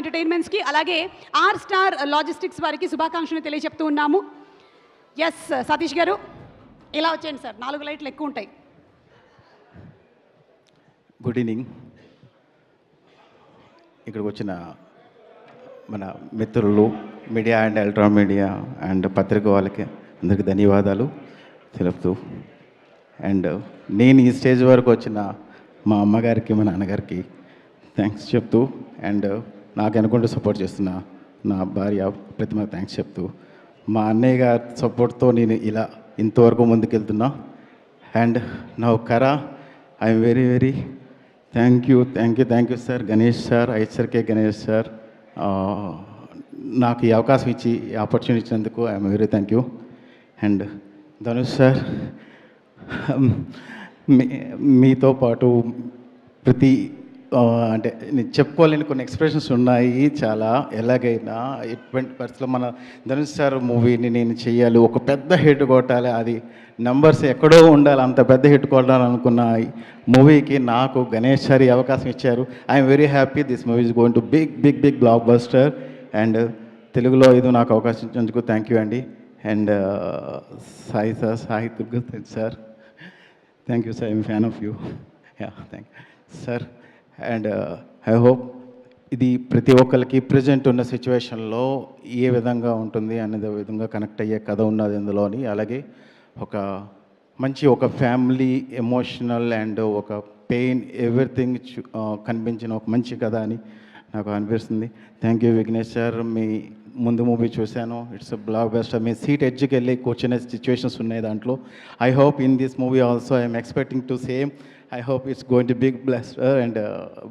ఎంటర్టైన్మెంట్స్కి అలాగే are star logistics వారికి శుభాకాంక్షలు తెలియజెప్తూ ఉన్నాము. ఎస్ సతీష్ గారు ఇలా వచ్చేయండి సార్, 4 లైట్లు ఎక్కువ ఉంటాయి. Good evening. ఇక్కడికి వచ్చిన మన మిత్రులు, media and electronic media and పత్రిక వాళ్ళకి అందరికీ ధన్యవాదాలు తెలుపుతూ, అండ్ నేను ఈ స్టేజ్ వరకు వచ్చిన మా అమ్మగారికి మా నాన్నగారికి థ్యాంక్స్ చెప్తూ, అండ్ నాకు అనుకుంటూ సపోర్ట్ చేస్తున్న నా భార్య ప్రతిమ థ్యాంక్స్ చెప్తూ, మా అన్నయ్య గారి సపోర్ట్తో నేను ఇలా ఇంతవరకు ముందుకెళ్తున్నా. అండ్ నా Kara I'm very very thank you sir, Ganesh sir, ISRK Ganesh sir, నాకు ఈ అవకాశం ఇచ్చి ఈ ఆపర్చునిటీ ఇచ్చినందుకు I'm very thank you. And Dhanush sir, మీతో పాటు ప్రతి అంటే నేను చెప్పుకోలేని కొన్ని ఎక్స్ప్రెషన్స్ ఉన్నాయి చాలా. ఎలాగైనా ఎటువంటి పరిస్థితుల్లో మన ధనుష్ సార్ మూవీని నేను చెయ్యాలి, ఒక పెద్ద హిట్ కొట్టాలి, అది నంబర్స్ ఎక్కడో ఉండాలి, అంత పెద్ద హిట్ కొట్టాలనుకున్న మూవీకి నాకు గణేష్ సార్ ఈ అవకాశం ఇచ్చారు. I am very happy. This movie is going to big blockbuster. And తెలుగులో ఇది నాకు అవకాశం ఇచ్చినందుకు థ్యాంక్ యూ అండి. And Sai sir, Sai Durga sir, thank you sir, I am fan of you. Yeah thank you sir. And I hope ఇది ప్రతి ఒక్కరికి present ఉన్న సిచ్యువేషన్లో ఏ విధంగా ఉంటుంది అనేది విధంగా కనెక్ట్ అయ్యే కథ ఉన్నది ఇందులోని. అలాగే ఒక ఫ్యామిలీ ఎమోషనల్ అండ్ ఒక పెయిన్ ఎవ్రీథింగ్ కనిపించిన ఒక మంచి కథ అని నాకు అనిపిస్తుంది. Thank you Vignesh sir. మీ ముందు మూవీ చూశాను, ఇట్స్ బ్లాక్ బస్టర్. మీ సీట్ ఎడ్జ్కి వెళ్ళి కూర్చునే సిచ్యువేషన్స్ ఉన్నాయి దాంట్లో. I hope in this movie also I'm expecting to same. I hope it's going to be big blaster and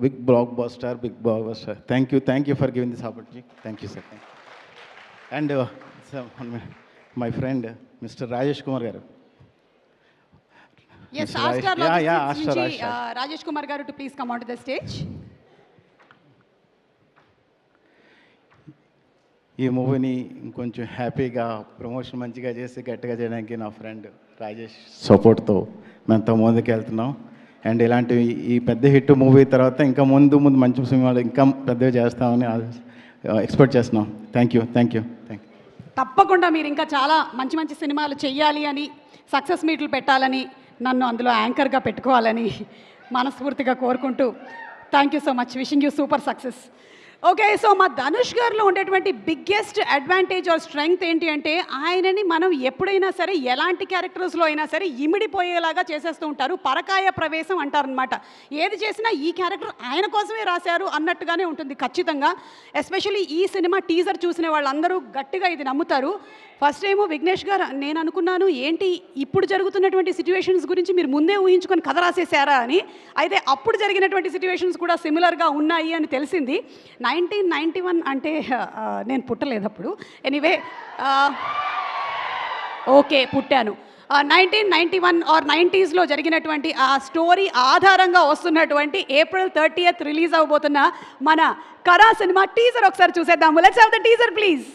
big blockbuster. Thank you for giving this opportunity. Thank you, sir. And my friend, Mr. Rajesh Kumar garu. Yes, Ashtar Logistics. Rajesh Kumar garu to please come onto the stage. ఈ మూవీని ఇంకొంచెం హ్యాపీగా promotion మంచిగా చేసి గట్టిగా చేయడానికి నా friend Rajesh సపోర్ట్తో మేమంతా ముందుకు వెళ్తున్నాం. అండ్ ఇలాంటి ఈ పెద్ద హిట్ మూవీ తర్వాత ఇంకా ముందు మంచి సినిమాలు ఇంకా పెద్దగా చేస్తామని ఎక్స్పెక్ట్ చేస్తున్నాం. Thank you. తప్పకుండా మీరు ఇంకా చాలా మంచి సినిమాలు చెయ్యాలి అని, సక్సెస్ మీట్లు పెట్టాలని, నన్ను అందులో యాంకర్గా పెట్టుకోవాలని మనస్ఫూర్తిగా కోరుకుంటూ thank you so much. Wishing you super success. Okay, so మా ధనుష్ గారిలో ఉండేటువంటి బిగ్గెస్ట్ అడ్వాంటేజ్ ఆర్ స్ట్రెంగ్త్ ఏంటి అంటే, ఆయనని మనం ఎప్పుడైనా సరే ఎలాంటి క్యారెక్టర్స్లో అయినా సరే ఇమిడిపోయేలాగా చేసేస్తూ ఉంటారు. పరకాయ ప్రవేశం అంటారనమాట. ఏది చేసినా ఈ క్యారెక్టర్ ఆయన కోసమే రాశారు అన్నట్టుగానే ఉంటుంది ఖచ్చితంగా. ఎస్పెషల్లీ ఈ సినిమా టీజర్ చూసిన వాళ్ళందరూ గట్టిగా ఇది నమ్ముతారు. ఫస్ట్ ఏమో విఘ్నేష్ గారు నేను అనుకున్నాను ఏంటి ఇప్పుడు జరుగుతున్నటువంటి సిచ్యువేషన్స్ గురించి మీరు ముందే ఊహించుకొని కథ రాసేసారా అని. అయితే అప్పుడు జరిగినటువంటి సిచ్యువేషన్స్ కూడా సిమిలర్గా ఉన్నాయి అని తెలిసింది. 1991 అంటే నేను పుట్టలేదు అప్పుడు. ఎనీవే ఓకే పుట్టాను. 1991 ఆర్ 90స్లో జరిగినటువంటి ఆ స్టోరీ ఆధారంగా వస్తున్నటువంటి April 30th రిలీజ్ అవబోతున్న మన కరా సినిమా టీజర్ ఒకసారి చూసేద్దాము. Let's have the teaser please.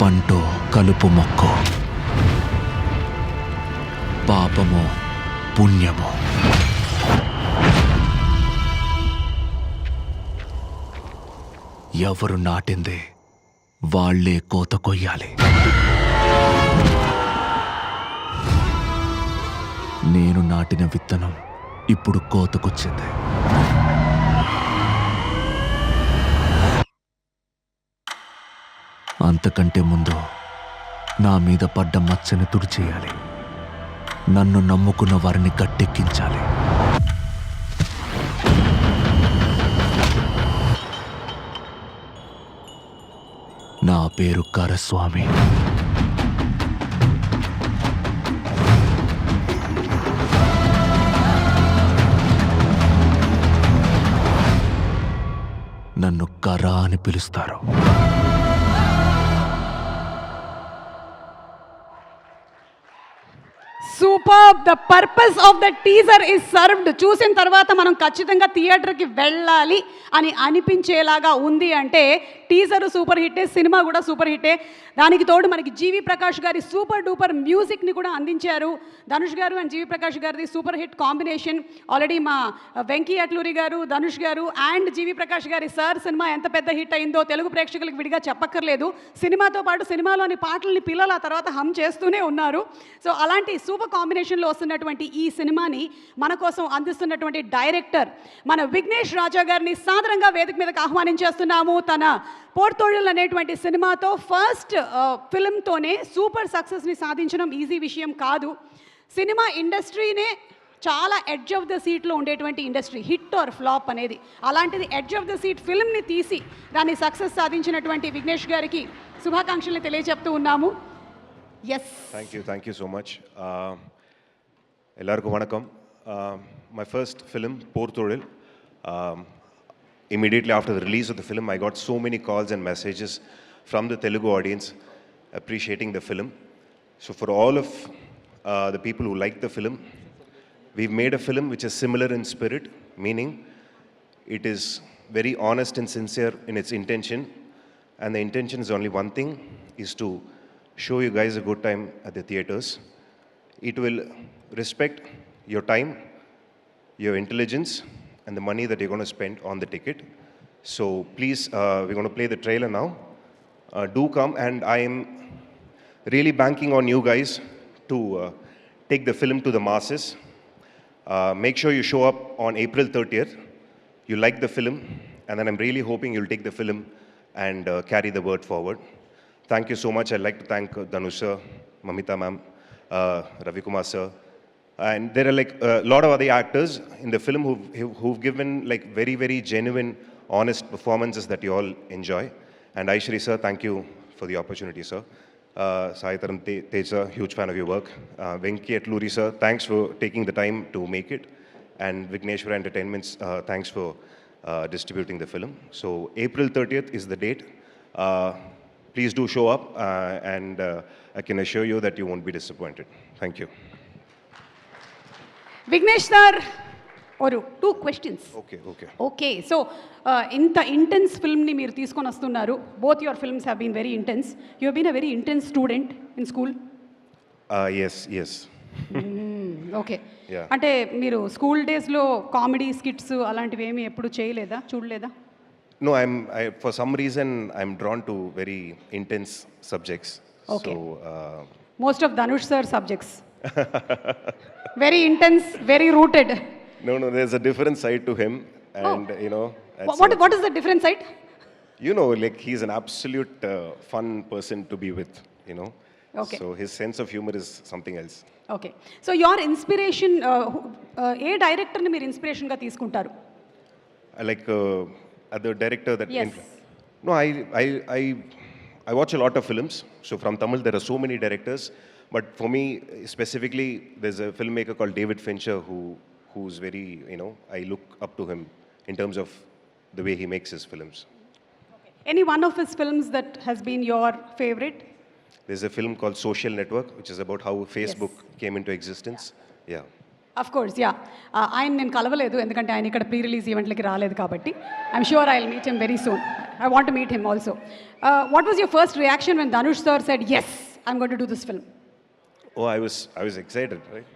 పంటో కలుపు మొక్కో, పాపమో పుణ్యమో, ఎవరు నాటిందే వాళ్లే కోత కొయ్యాలి. నేను నాటిన విత్తనం ఇప్పుడు కోతకొచ్చింది. అంతకంటే ముందు నా మీద పడ్డ మచ్చని తుడిచేయాలి. నన్ను నమ్ముకున్న వారిని గట్టెక్కించాలి. నా పేరు కరస్వామి. నన్ను కరా అని పిలుస్తారు. Super. Super. The purpose of the teaser is served. చూసిన తర్వాత మనం ఖచ్చితంగా థియేటర్కి వెళ్ళాలి అని అనిపించేలాగా ఉంది అంటే టీజర్ సూపర్ హిట్టే, సినిమా కూడా సూపర్ హిట్టే. దానికి తోడు మనకి జీవి ప్రకాష్ గారి సూపర్ డూపర్ మ్యూజిక్ని కూడా అందించారు. ధనుష్ గారు అండ్ జీవి ప్రకాష్ గారిది సూపర్ హిట్ కాంబినేషన్. ఆల్రెడీ మా వెంకీ అట్లూరి గారు, ధనుష్ గారు అండ్ జీవి ప్రకాష్ గారి సార్ సినిమా ఎంత పెద్ద హిట్ అయిందో తెలుగు ప్రేక్షకులకు విడిగా చెప్పక్కర్లేదు. సినిమాతో పాటు సినిమాలోని పాటల్ని పిల్లలు ఆ తర్వాత హమ్ చేస్తూనే ఉన్నారు. సో అలాంటి సూపర్ కాంబినేషన్లో వస్తున్నటువంటి ఈ సినిమాని మన కోసం అందిస్తున్నటువంటి డైరెక్టర్ మన విఘ్నేష్ రాజా గారిని సాదరంగా వేదిక మీదకి ఆహ్వానించేస్తున్నాము. తన పోర్తోడిల్ అనేటువంటి సినిమాతో ఫస్ట్ ఫిల్మ్తోనే సూపర్ సక్సెస్ని సాధించడం ఈజీ విషయం కాదు. సినిమా ఇండస్ట్రీనే చాలా ఎడ్జ్ ఆఫ్ ద సీట్లో ఉండేటువంటి ఇండస్ట్రీ, హిట్ ఆర్ ఫ్లాప్ అనేది. అలాంటిది ఎడ్జ్ ఆఫ్ ద సీట్ ఫిల్మ్ని తీసి దాన్ని సక్సెస్ సాధించినటువంటి విఘ్నేష్ గారికి శుభాకాంక్షల్ని తెలియజెప్తూ ఉన్నాము. Yes, thank you so much. எல்லாருக்கும் வணக்கம். My first film, Porthodil. Immediately after the release of the film, I got so many calls and messages from the Telugu audience appreciating the film. So for all of the people who like the film, we've made a film which is similar in spirit, meaning it is very honest and sincere in its intention, and the intention is only one thing, is to show you guys a good time at the theaters. It will respect your time, your intelligence, and the money that you're going to spend on the ticket. So please, we're going to play the trailer now. Do come, and I am really banking on you guys to take the film to the masses. Make sure you show up on April 30th. You like the film, and then I'm really hoping you'll take the film and carry the word forward. Thank you so much. I'd like to thank Dhanush sir, Mamita ma'am, Ravi Kumar sir, and there are like a lot of other actors in the film who've given like very, very genuine, honest performances that you all enjoy. And Aishri sir, thank you for the opportunity, sir. Saitaram Tej sir, huge fan of your work. Venki Atluri sir, thanks for taking the time to make it. And Vigneshwara Entertainments, thanks for distributing the film. So April 30th is the date. Please do show up, and I can assure you that you won't be disappointed. Thank you. Vignesh sir, ఒక 2 questions. Okay, so ఇంత intense ఫిల్మ్ని మీరు తీసుకొని వస్తున్నారు. Both your films have been very intense. You have been a very intense student in school. Yes. Okay. Yeah. అంటే మీరు school డేస్లో comedy skits అలాంటివి ఏమీ ఎప్పుడు చేయలేదా, చూడలేదా? No, for some reason, I'm drawn to very intense subjects. Okay. So, most of Dhanush sir subjects very intense, very rooted. no, there's a different side to him, and you know. What is the different side? You know, like he's an absolute fun person to be with, you know. Okay. So his sense of humor is something else. Okay, so your inspiration, ఏ డైరెక్టర్ని మీరు ఇన్స్పిరేషన్గా తీసుకుంటారు? Like the director that. Yes. No, I watch a lot of films. So from Tamil, there are so many directors, but for me specifically, there's a filmmaker called David Fincher who's very, you know, I look up to him in terms of the way he makes his films. Any one of his films that has been your favorite? There's a film called Social Network, which is about how Facebook came into existence. Yeah. Of course, yeah. ఆయన నేను కలవలేదు, ఎందుకంటే ఆయన ఇక్కడ pre release ఈవెంట్లకి రాలేదు కాబట్టి. I'm sure I will meet him very soon. I want to meet him also. What was your first reaction when Dhanush sir said yes, I'm going to do this film? Oh, I was excited, right?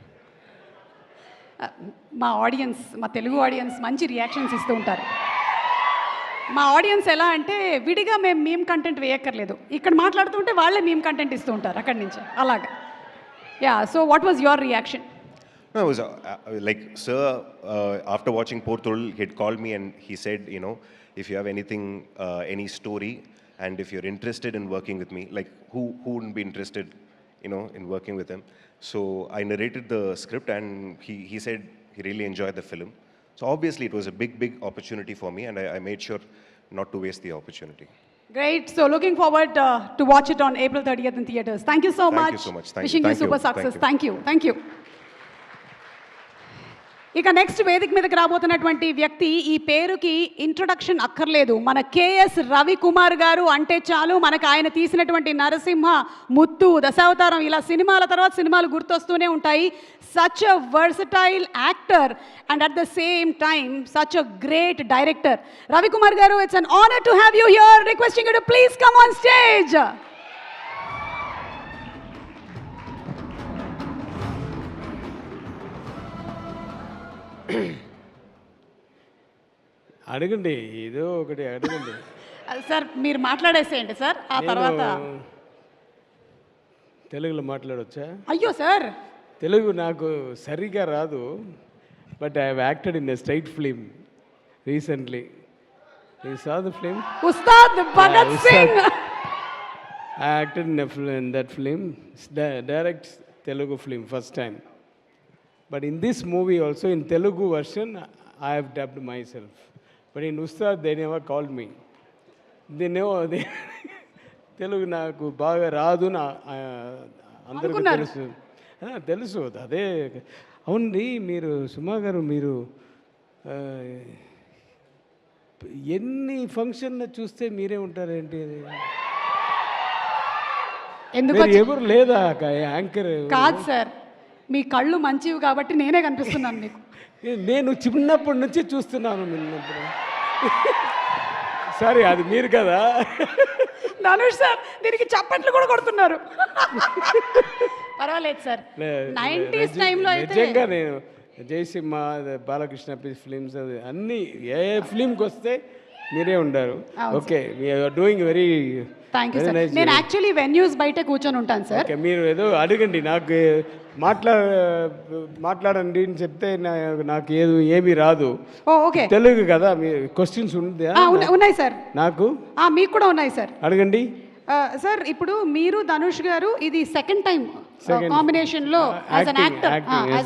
మా audience, మా Telugu audience మంచి reactions ఇస్తూ ఉంటారు. మా audience ఎలా అంటే విడిగా మేము మీమ్ కంటెంట్ వేయక్కర్లేదు, ఇక్కడ మాట్లాడుతుంటే వాళ్ళే మీమ్ కంటెంట్ ఇస్తూ ఉంటారు అక్కడి నుంచి, అలాగా. Yeah, so what was your reaction? No, I was like, sir, after watching Porthodil, he had called me and he said, you know, if you have anything, any story, and if you're interested in working with me, like who wouldn't be interested, you know, in working with him? So I narrated the script, and he said he really enjoyed the film. So obviously it was a big opportunity for me, and I made sure not to waste the opportunity. Great. So looking forward to watch it on April 30th in theaters. Thank you so much. Thank you so much. Thank Wishing you. you super success. Thank you. ఇక next వేదిక మీదకి రాబోతున్నటువంటి వ్యక్తి, ఈ పేరుకి introduction అక్కర్లేదు, మన KS Ravikumar గారు అంటే చాలు మనకు ఆయన తీసినటువంటి నరసింహ, ముత్తు, దశావతారం ఇలా సినిమాల తర్వాత సినిమాలు గుర్తొస్తూనే ఉంటాయి. Such a versatile actor and at the same time such a great director. Ravikumar గారు, it's an honour to have you here. Requesting you to please come on stage. అడగండి, ఏదో ఒకటి అడగండి. సార్ మీరు మాట్లాడేసేయండి సార్, ఆ తర్వాత. నేను తెలుగులో మాట్లాడవచ్చా? అయ్యో సార్, తెలుగు నాకు సరిగా రాదు, but I have acted in a straight film recently. You saw the film Ustaad Bhagat Singh. I acted in that film, direct Telugu film, first time. But in this movie also, in Telugu version, I have dubbed myself. But in Ustad, they never called me. They know, Telugu నాకు బాగా రాదు నా అందరికీ తెలుసు. తెలుసు అదే. అవునండి, మీరు సుమా గారు, మీరు ఎన్ని ఫంక్షన్లు చూస్తే మీరే ఉంటారేంటి? ఎందుకు ఎవరు లేదా యాంకర్? కాదు సార్, మీ కళ్ళు మంచివి కాబట్టి నేనే కనిపిస్తున్నాను మీకు. నేను చిన్నప్పటి నుంచి చూస్తున్నాను నిన్నప్పుడు. సారీ, అది మీరు కదా. ధనుష్ సార్ దీనికి చప్పట్లు కూడా కొడుతున్నారు. పర్వాలేదు సార్. 90s టైంలో అయితే నిజంగా నేను జయసింహ, బాలకృష్ణ ఫిలిమ్స్, అది అన్ని ఏ ఫిలింకి వస్తే మీరే ఉండారు. Okay, you're doing very. Thank you sir. నేను యాక్చువల్లీ వెన్యూస్ బయట కూర్చొని ఉంటాను సార్. ఓకే, మీరు ఏదో అడగండి, నాకు మాట్లాడండి అని చెప్తే నాకు ఏమీ రాదు. ఓకే, తెలుగు కదా, మీ క్వశ్చన్స్ ఉన్నాయి సార్. నాకు మీకు కూడా ఉన్నాయి సార్, అడగండి. సార్ ఇప్పుడు మీరు ధనుష్ గారు ఇది సెకండ్ టైం కాంబినేషన్ లో యాజ్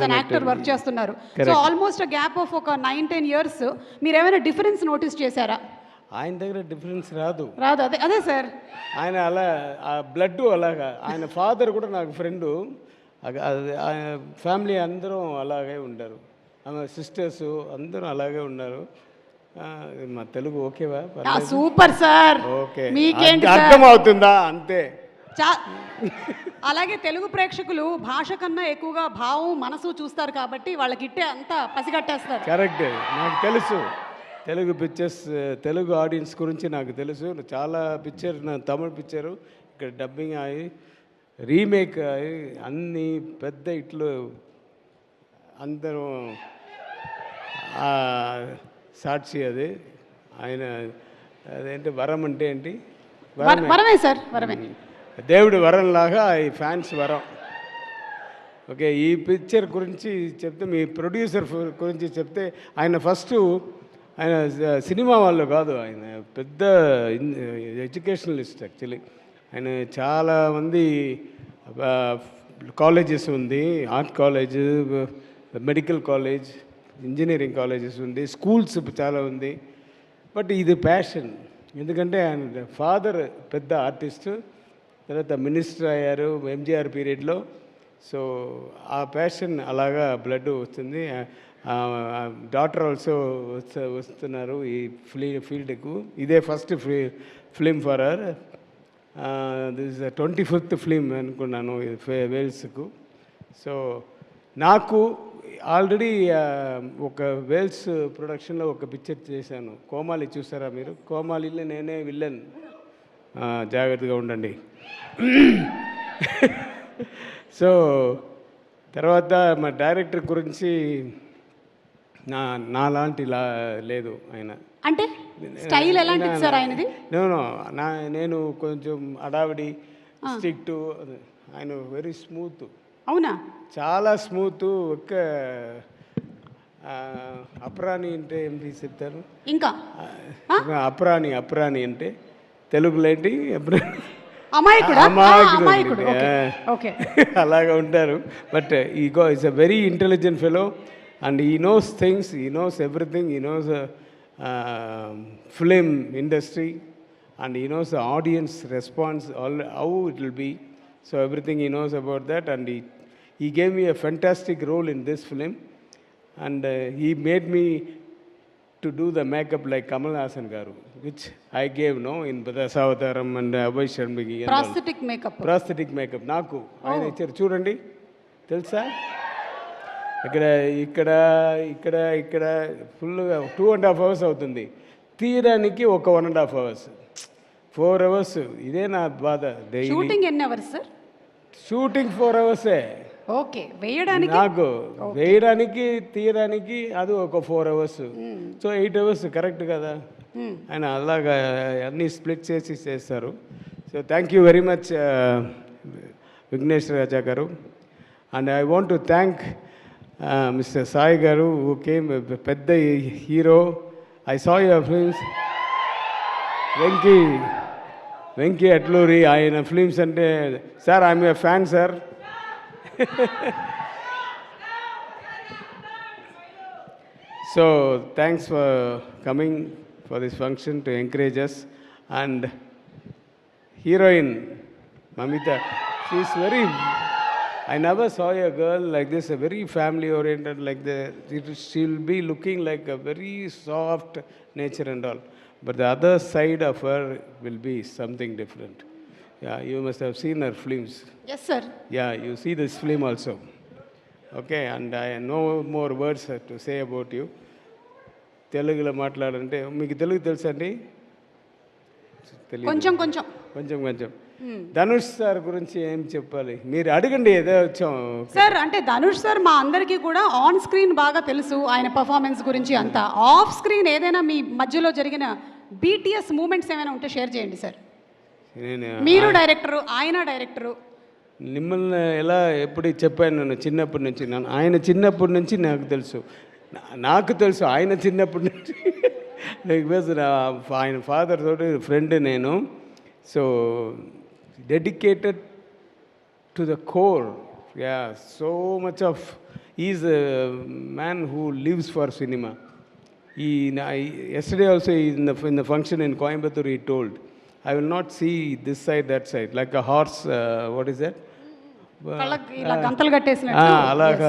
అన్ యాక్టర్ వర్క్ చేస్తున్నారు. సో ఆల్మోస్ట్ గ్యాప్ ఆఫ్ ఒక 9-10 years. మీరు ఏమైనా డిఫరెన్స్ నోటీస్ చేశారా? ఆయన దగ్గర డిఫరెన్స్ రాదు. అదే అదే సార్, ఆయన అలా ఆ బ్లడ్ అలాగా. ఆయన ఫాదర్ కూడా నాకు ఫ్రెండు, ఫ్యామిలీ అందరం అలాగే ఉంటారు. ఆమె సిస్టర్స్ అందరూ అలాగే ఉన్నారు. మా తెలుగు ఓకేవా? Super sir. ఓకే, మీకేంటి అర్థం అవుతుందా? అంతే. అలాగే తెలుగు ప్రేక్షకులు భాష కన్నా ఎక్కువగా భావం, మనసు చూస్తారు కాబట్టి వాళ్ళకి ఇట్టే అంతా పసిగట్టేస్తారు. కరెక్ట్, నాకు తెలుసు. తెలుగు పిక్చర్స్, తెలుగు ఆడియన్స్ గురించి నాకు తెలుసు. చాలా పిక్చర్, నా తమిళ పిక్చరు ఇక్కడ డబ్బింగ్ అయ్యి రీమేక్ అయ్యి అన్ని పెద్ద ఇట్లు అందరూ సాక్షి. అది ఆయన అదేంటి వరం అంటే ఏంటి? వరమే సార్, వరమే. దేవుడి వరంలాగా ఈ ఫ్యాన్స్ వరం. ఓకే, ఈ పిక్చర్ గురించి చెప్తే, మీ ప్రొడ్యూసర్ గురించి చెప్తే, ఆయన ఫస్ట్ ఆయన సినిమా వాళ్ళు కాదు, ఆయన పెద్ద ఎడ్యుకేషనలిస్ట్ యాక్చువల్లీ. ఆయన చాలామంది కాలేజెస్ ఉంది, art college, medical college, engineering colleges ఉంది, స్కూల్స్ చాలా ఉంది. బట్ ఇది ప్యాషన్, ఎందుకంటే ఆయన ఫాదర్ పెద్ద ఆర్టిస్టు, తర్వాత మినిస్టర్ అయ్యారు ఎంజీఆర్ పీరియడ్లో. సో ఆ ప్యాషన్ అలాగా బ్లడ్ వస్తుంది. డాటర్ ఆల్సో వస్తున్నారు ఈ ఫీల్డ్కు. ఇదే first film for her. This 25th film అనుకున్నాను వేల్స్కు. సో నాకు ఆల్రెడీ ఒక వేల్స్ ప్రొడక్షన్లో ఒక పిక్చర్ చేశాను, కోమాలి. చూసారా మీరు? కోమాలిలో నేనే విల్లన్. జాగ్రత్తగా ఉండండి. సో తర్వాత మా డైరెక్టర్ గురించి నాలాంటి లేదు ఆయన. అంటే స్టైల్ ఎలాంటిది సార్ ఆయనది? నేను కొంచెం అడావిడి, స్ట్రిక్ట్. ఆయన వెరీ స్మూత్. అవునా? చాలా స్మూత్. ఒక్క అప్రాణి అంటే ఏంటి చెప్తారు? ఇంకా అప్రాణి అంటే తెలుగులో ఏంటి? అమాయకుడు. అలాగా ఉంటారు. But is a very intelligent fellow and he knows things, he knows everything, he knows film industry, and he knows the audience response, how it will be. So everything he knows about that, and he gave me a fantastic role in this film. and he made me to do the makeup like Kamal Hassan garu, which I gave no in Dasavataram and Abhay Sharmigi. Prosthetic makeup. Prosthetic makeup నాకు ఆయన ఇచ్చారు చూడండి, తెలుసా? ఇక్కడ ఇక్కడ ఇక్కడ ఇక్కడ ఫుల్గా 2.5 hours అవుతుంది, తీయడానికి ఒక 1.5 hours, 4 hours. ఇదే నా బాధ. డైలీ షూటింగ్ ఎన్ని hours sir? Shooting 4 hours. Okay, వేయడానికి నాకు వేయడానికి తీయడానికి అది ఒక 4 hours. సో 8 hours కరెక్ట్ కదా. ఆయన అలాగా అన్నీ స్ప్లిట్ చేసి చేస్తారు. So thank you very much Vignesh Raja గారు. And I want to thank mister Sai గారు హూ కేమ్, పెద్ద హీరో. I saw your films. Venky Atluri, ఆయన ఫిల్మ్స్ అంటే sir I'm a fan sir. So thanks for coming for this function to encourage us. And heroine Mamita, she's very, I never saw a girl like this, a very family oriented like that. She'll be looking like a very soft nature and all, but the other side of her will be something different. Yeah, you must have seen her films. Yes sir. Yeah, you see this film also. Okay, and I no more words to say about you. తెలుగులో మాట్లాడాలంటే మీకు తెలుగు తెలుసా అండి? కొంచెం కొంచెం. కొంచెం. Dhanush sir గురించి ఏం చెప్పాలి? మీరు అడగండి, ఏదో వచ్చాం. సార్ అంటే ధనుష్ సార్ మా అందరికీ కూడా ఆన్ స్క్రీన్ బాగా తెలుసు, ఆయన పర్ఫార్మెన్స్ గురించి అంతా. ఆఫ్ స్క్రీన్ ఏదైనా మీ మధ్యలో జరిగిన బీటీఎస్ మూమెంట్స్ ఏమైనా ఉంటే షేర్ చేయండి సార్. నేను మీరు డైరెక్టరు, ఆయన డైరెక్టరు. మిమ్మల్ని ఎలా ఎప్పుడు చెప్పాను, నేను చిన్నప్పటి నుంచి, ఆయన చిన్నప్పటి నుంచి నాకు తెలుసు ఆయన చిన్నప్పటి నుంచి. బికాజ్ ఆయన ఫాదర్ తోటి ఫ్రెండ్ నేను. So dedicated to the core. Yeah, so much of is a man who lives for cinema. Yesterday also in the function in Coimbatore he told, I will not see this side, that side, like a horse, what is that? కళ్ళకి ఇలా గంతలు కట్టేసినట్టు. అలాగా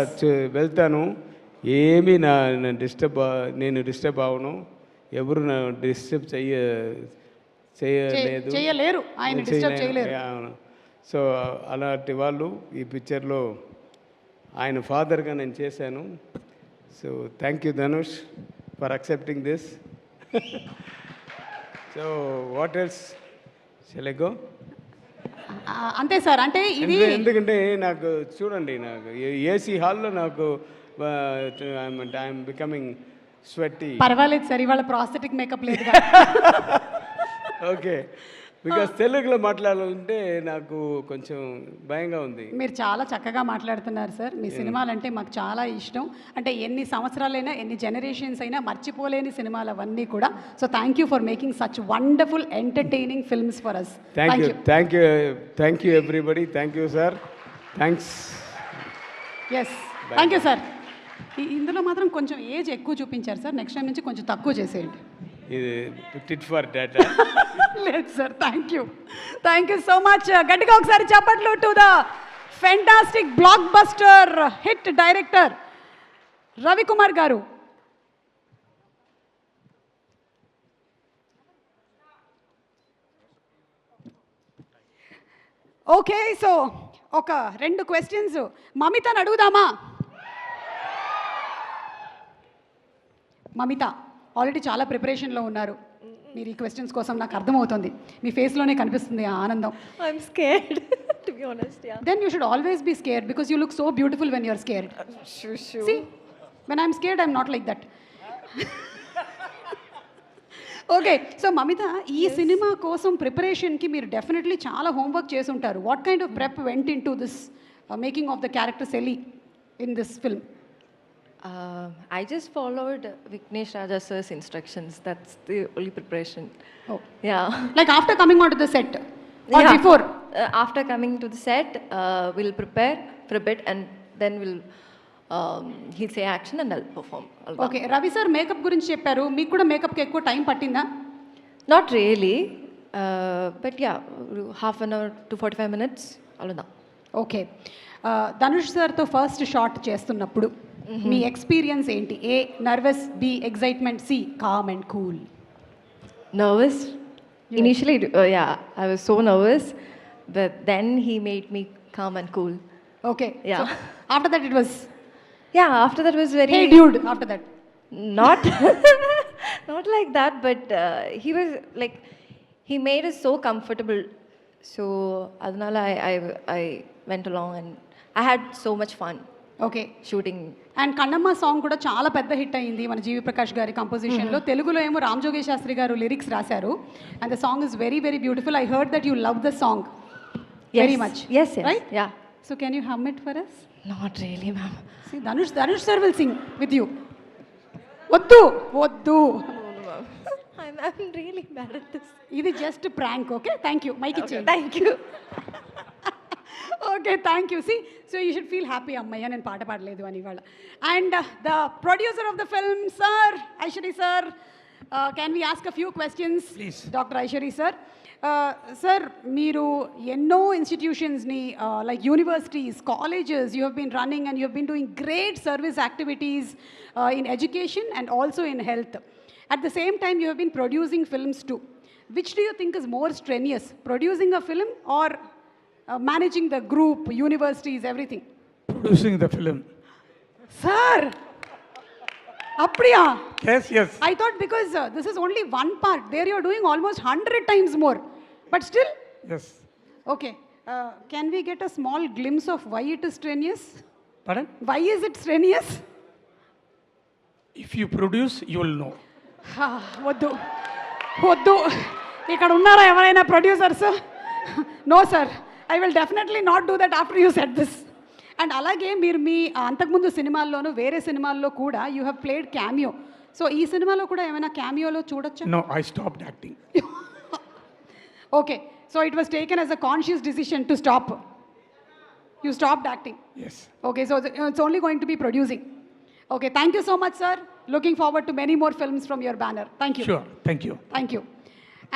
వెళ్తాను, ఏమీ నేను disturb అవను, ఎవరు నా disturb చేయలేరు, ఆయన డిస్టర్బ్ చేయలేరు. సో అలాంటి వాళ్ళు ఈ పిక్చర్లో ఆయన ఫాదర్గా నేను చేశాను. So thank you Dhanush for accepting this. So what else shall I go? అంతే సార్. అంటే ఇది ఎందుకంటే నాకు చూడండి, నాకు ఏసీ హాల్లో నాకు ఐఎమ్ బికమింగ్ స్వెట్టి. పర్వాలేదు సార్, ఇవాళ ప్రాస్థెటిక్ మేకప్ లేదు. ఓకే, బికాస్ తెలుగులో మాట్లాడాలంటే నాకు కొంచెం భయంగా ఉంది. మీరు చాలా చక్కగా మాట్లాడుతున్నారు సార్. మీ సినిమాలంటే మాకు చాలా ఇష్టం. అంటే ఎన్ని సంవత్సరాలైనా, ఎన్ని జనరేషన్స్ అయినా మర్చిపోలేని సినిమాలు అవన్నీ కూడా. So thank you for making such wonderful entertaining films for us. Thank you everybody. Thank you sir. Thanks. Yes, thank you sir. ఇందులో మాత్రం కొంచెం ఏజ్ ఎక్కువ చూపించారు సార్. నెక్స్ట్ టైం నుంచి కొంచెం తక్కువ చేసేయండి. ఇది టిట్ ఫర్ డాటా. లేదు sir. Thank you so much. గట్టిగా ఒకసారి చెప్పట్లు to the fantastic blockbuster hit director Ravikumar గారు. ఓకే, సో ఒక 2 క్వశ్చన్స్ మమితని అడుగుదామా? మమిత ఆల్రెడీ చాలా ప్రిపరేషన్లో ఉన్నారు. మీరు ఈ క్వశ్చన్స్ కోసం నాకు అర్థమవుతుంది, మీ ఫేస్లోనే కనిపిస్తుంది ఆ ఆనందం. I'm scared, to be honest, yeah. Then you should always be scared because you look so beautiful when you're scared. Shoo. See, when I'm scared, I'm not like that. Okay, so Mamitha, ఈ సినిమా కోసం ప్రిపరేషన్కి మీరు definitely చాలా homework చేసి ఉంటారు. What kind of prep went in to this making of the character సెలి in this film? I just followed Vignesh Raja sir's instructions. That's the only preparation. Oh. Yeah. Like after coming onto the set or Yeah. before? After coming to the set, we'll prepare for a bit and then he'll say action and I'll perform. Okay, Ravi sir makeup గురించి చెప్పారు. మీకు కూడా మేకప్కి ఎక్కువ time పట్టిందా? Not really, but yeah, half an hour to 45 minutes. Alona. Okay, Dhanush సార్తో first shot చేస్తున్నప్పుడు మీ experience ఏంటి? A nervous, B excitement, C calm and cool. Nervous. Initially, yeah, I was so nervous, but then he made me calm and cool. Okay, Yeah. After that it was Yeah, after that was very hey dude. After that not not like that, but he was like he made us so comfortable. So adnala I went along and I had so much fun okay. shooting. And Kannamma song కూడా చాలా పెద్ద hit అయింది మన జీవి ప్రకాష్ గారి కంపోజిషన్లో. తెలుగులో ఏమో రామ్ జోగి శాస్త్రి గారు lyrics రాశారు. And the song is very very beautiful. I heard that you love the song very much. Yes, yes. Right? Yeah. So can you hum it for us? Not really, ma'am. See, Dhanush sir will sing with you. వద్దు వద్దు, I'm really bad at this. ఇది just prank. Okay, thank you. Mike ఇచ్చేయండి. Thank you. Okay, thank you. See, so you should feel happy అమ్మయ్య నేను పాట పాడలేదు అని ఇవాళ. And the producer of the film sir, Aishwari sir, can we ask a few questions? Doctor Aishwari sir. Sir, మీరు ఎన్నో ఇన్స్టిట్యూషన్స్ని like universities, colleges you have been running and you have been doing great service activities in education and also in health. At the same time, you have been producing films too. Which do you think is more strenuous, producing a film or managing the group, universities, everything? Producing the film. Sir, Apriya. Yes. I thought because this is only one part, there you are doing almost 100 times more. But still, Yes. okay. Can we get a small glimpse of why it is strenuous? Pardon? Why is it strenuous? If you produce, you will know. వద్దు వద్దు, ఇక్కడ ఉన్నారా ఎవరైనా producers? No sir, I will definitely not do that after you set this. And అలాగే మీరు మీ అంతకుముందు సినిమాల్లోనూ వేరే సినిమాల్లో కూడా you have played cameo. So ఈ సినిమాలో కూడా ఏమైనా క్యామియోలో చూడొచ్చా? No, I stopped acting. Okay, so it was taken as a conscious decision to stop. You stopped acting. Yes. Okay, so it's only going to be producing. Okay, thank you so much, sir. Looking forward to many more films from your banner. Thank you. Sure. Thank you. Thank you.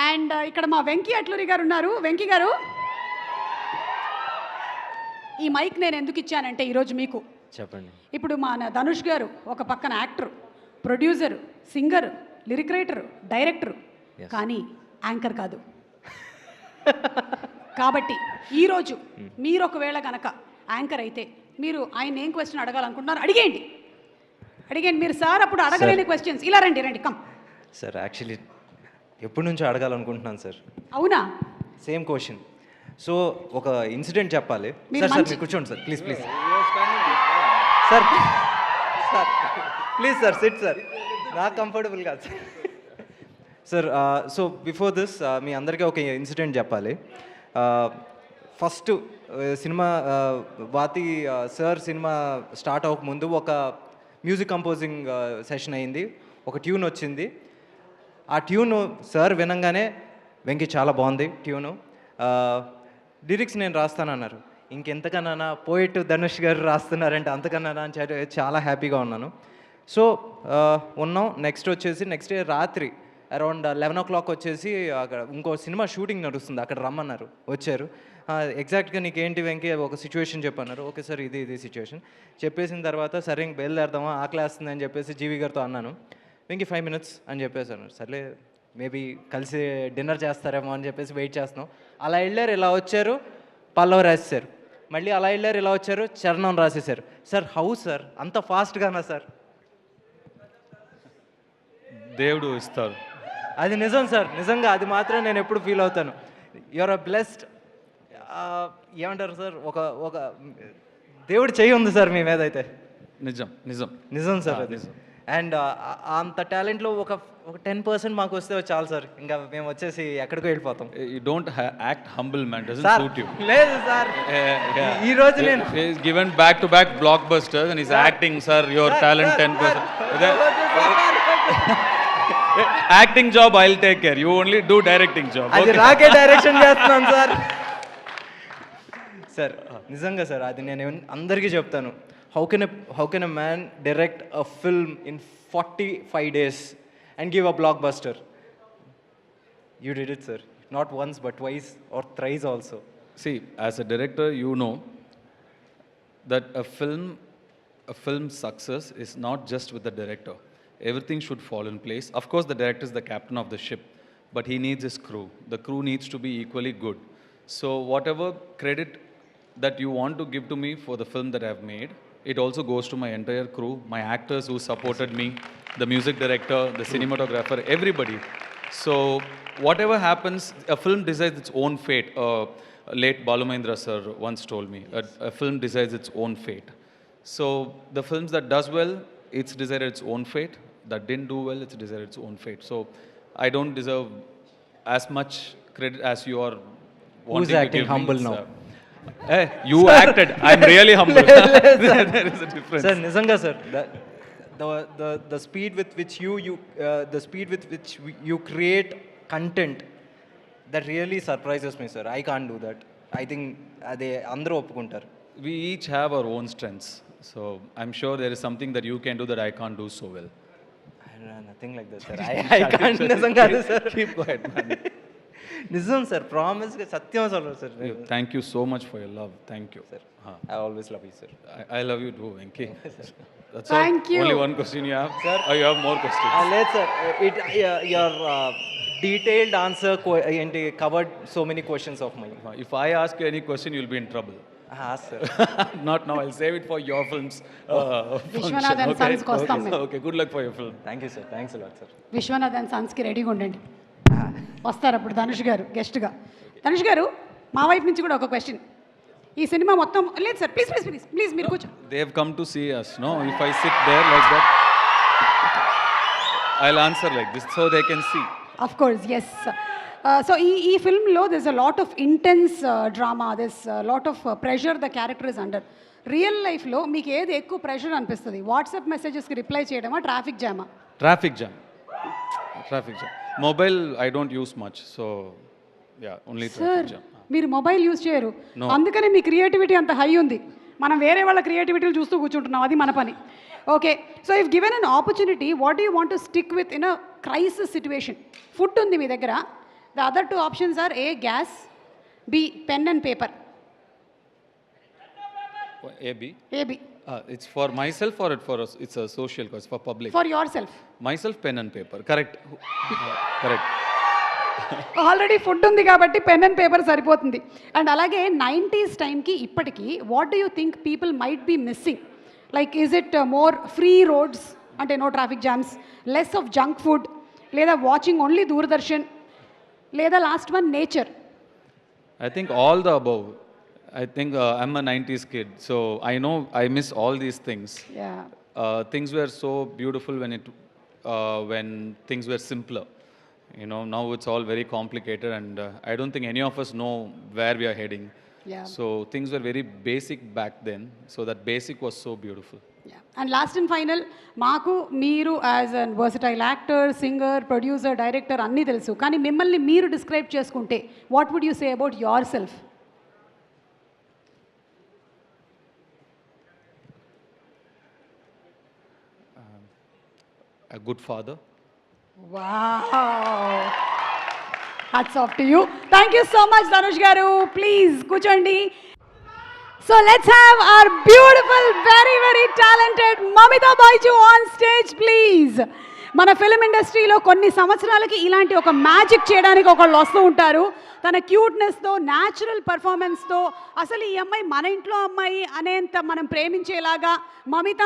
And ఇక్కడ మా వెంకీ అట్లూరి గారు ఉన్నారు. వెంకీ గారు, ఈ mic నేను ఎందుకు ఇచ్చానంటే ఈరోజు మీకు చెప్పండి. ఇప్పుడు మన ధనుష్ గారు ఒక పక్కన actor, producer, singer, lyric writer, director, కానీ యాంకర్ కాదు. కాబట్టి ఈరోజు మీరు ఒకవేళ కనుక యాంకర్ అయితే మీరు ఆయన ఏం క్వశ్చన్ అడగాలనుకుంటున్నారు అడిగేయండి. మీరు సార్ అప్పుడు అడగలేని క్వశ్చన్స్ ఇలా రండి కమ్. సార్, యాక్చువల్లీ ఎప్పటి నుంచో అడగాలనుకుంటున్నాను సార్. అవునా? Same question. సో ఒక ఇన్సిడెంట్ చెప్పాలి. మీరు సార్ మీరు కూర్చోండి sir, please sir. Sir please sir, sit sir. నాకు కంఫర్టబుల్ కాదు సార్. సో బిఫోర్ దిస్ మీ అందరికీ ఒక ఇన్సిడెంట్ చెప్పాలి. ఫస్ట్ సినిమా వాతి సార్ సినిమా స్టార్ట్ అవ్వకముందు ఒక మ్యూజిక్ కంపోజింగ్ సెషన్ అయింది. ఒక ట్యూన్ వచ్చింది. ఆ ట్యూను సార్ వినంగానే వెంకీ చాలా బాగుంది ట్యూను, లిరిక్స్ నేను రాస్తానన్నారు. ఇంకెంతకన్నా పోయిట్ ధనుష్ గారు రాస్తున్నారంటే అంతకన్నా అని చాలా హ్యాపీగా ఉన్నాను. సో ఉన్నాం. నెక్స్ట్ డే రాత్రి అరౌండ్ 11 o'clock వచ్చేసి అక్కడ ఇంకో సినిమా షూటింగ్ నడుస్తుంది, అక్కడ రమ్మన్నారు. వచ్చారు. ఎగ్జాక్ట్గా నీకేంటి వెంకీ ఒక సిచ్యువేషన్ చెప్పన్నారు. ఓకే సార్, ఇది సిచ్యువేషన్ చెప్పేసిన తర్వాత సరే ఇంక బయలుదేరదామా, ఆకలేస్తుంది అని చెప్పేసి జీవి గారితో అన్నాను. వెంకీ 5 minutes అని చెప్పేసాను. సర్లే మేబీ కలిసి డిన్నర్ చేస్తారేమో అని చెప్పేసి వెయిట్ చేస్తున్నాం. అలా వెళ్ళారు, ఇలా వచ్చారు, పల్లవి రాసేశారు. మళ్ళీ అలా వెళ్ళారు, ఇలా వచ్చారు, చరణం రాసేశారు. సార్ హౌ సార్ అంత ఫాస్ట్గానా సార్? దేవుడు ఇస్తారు. అది నిజం సార్, నిజంగా అది మాత్రం నేను ఎప్పుడు ఫీల్ అవుతాను. యువర్ అ బ్లెస్డ్, ఏమంటారు సార్, ఒక దేవుడు చెయ్యి ఉంది సార్ మీ మీద అయితే. నిజం సార్ అది. అండ్ అంత టాలెంట్లో ఒక 10% మాకు వస్తే చాలు సార్, ఇంకా మేము వచ్చేసి ఎక్కడికో వెళ్ళిపోతాం. You don't act humble man, doesn't suit you. లేదు సార్, ఈ రోజు నేను given back to back black busters and is acting sir. Your talent 10%. Acting job I will take care, you only do directing job. అది రాకే direction చేస్తున్నాను sir. Sir నిజంగా sir, అది నేను అందరికీ చెప్తాను. How can a man direct a film in 45 days and give a blockbuster? You did it, sir. Not once, but twice or thrice also. See, as a director, you know that a film a film's success is not just with the director. Everything should fall in place. Of course, the director is the captain of the ship, but he needs his crew. The crew needs to be equally good. So, whatever credit that you want to give to me for the film that I've made, it also goes to my entire crew, my actors who supported me, the music director, the cinematographer, everybody. So, whatever happens, a film decides its own fate. Late Balumendra sir once told me, a film decides its own fate. So, the films that does well, it's decided its own fate. That didn't do well, it's decided its own fate. So, I don't deserve as much credit as you are wanting to acting give me. humble It's, now? You acted. I'm really humble. There is a difference. Sir, Nizanga sir, the speed with which you create content, that really surprises me, sir. I can't do that. I think they అందరూ ఒప్పుకుంటారు. We each have our own strengths. So I'm sure there is something that you can do that I can't do so well. Nothing like that, sir. I can't. నిజం కాదు sir. Keep quiet, man. నిజం sir, ప్రామిస్గా సత్యం sir. Thank you so much for your love. Thank you. Sir, I always love you, sir. I love you too, Venki. That's Thank all. you. Only one question you have? Sir? Or you have more questions? లేదు sir, your detailed answer covered so many questions of mine. If I ask you any question, you'll be in trouble. Sir. Not now. I'll save it for your films. Vishwanath and Sons కి వస్తాం మేము. Okay. Good luck for your film. Thank you, sir. Thanks a lot, sir. Viswanath and సన్స్కి రెడీగా ఉండండి. వస్తారు అప్పుడు ధనుష్ గారు గెస్ట్గా. ధనుష్ గారు, మా వైపు నుంచి కూడా ఒక క్వశ్చన్. ఈ సినిమా మొత్తం లేదు sir, please please please please మీరు కూర్చో. They have come to see us. No, if I sit there like that, I'll answer like this so they can see. Of course, yes. So ఈ ఫిల్మ్లో there's a lot of intense drama, there's a lot of pressure the character is under. Real లైఫ్లో మీకు ఏది ఎక్కువ pressure అనిపిస్తుంది? WhatsApp మెసేజెస్కి reply చేయడమా, traffic Jama? Traffic jam. Mobile, I don't use much. So, yeah, only sir, traffic jam. మీరు mobile use చేయరు, No. అందుకనే మీ creativity అంత హై ఉంది. మనం వేరే వాళ్ళ క్రియేటివిటీలు చూస్తూ కూర్చుంటున్నాం, అది మన పని. Okay, so if given an opportunity, what do you want to stick with in a crisis situation? Food ఉంది మీ దగ్గర. The other two options are A gas, B pen and paper. AB? AB. It's for myself or it's a social cause, for public? For yourself. Myself, pen and paper. Correct. Correct. Already food ఉంది కాబట్టి pen and paper సరిపోతుంది. And అలాగే 90s టైంకి ఇప్పటికీ what do you think people might be missing? Like is it more free roads, అంటే no traffic jams, less of junk food, లేదా watching only Doordarshan, లేదా last one nature? I think all the above. I think I'm a 90s kid, so I know I miss all these things. Yeah. Things were so beautiful when things were simpler. You know, now it's all very complicated, and I don't think any of us know where we are heading. Yeah. So things were very basic back then. So that basic was so beautiful. And last and final, మాకు మీరు as an versatile actor, singer, producer, director అన్నీ తెలుసు, కానీ మిమ్మల్ని మీరు describe చేసుకుంటే what would you say about yourself? A good father. Wow. Hats off to you. Thank you so much, Dhanush garu. Please, కూర్చోండి. So let's have our beautiful, very, very talented Mamita Baiju on stage, please. మన film ఇండస్ట్రీలో కొన్ని సంవత్సరాలకి ఇలాంటి ఒక magic చేయడానికి ఒకళ్ళు వస్తూ ఉంటారు. తన క్యూట్నెస్తో, న్యాచురల్ పర్ఫార్మెన్స్తో, అసలు ఈ అమ్మాయి మన ఇంట్లో అమ్మాయి అనేంత మనం ప్రేమించేలాగా మమిత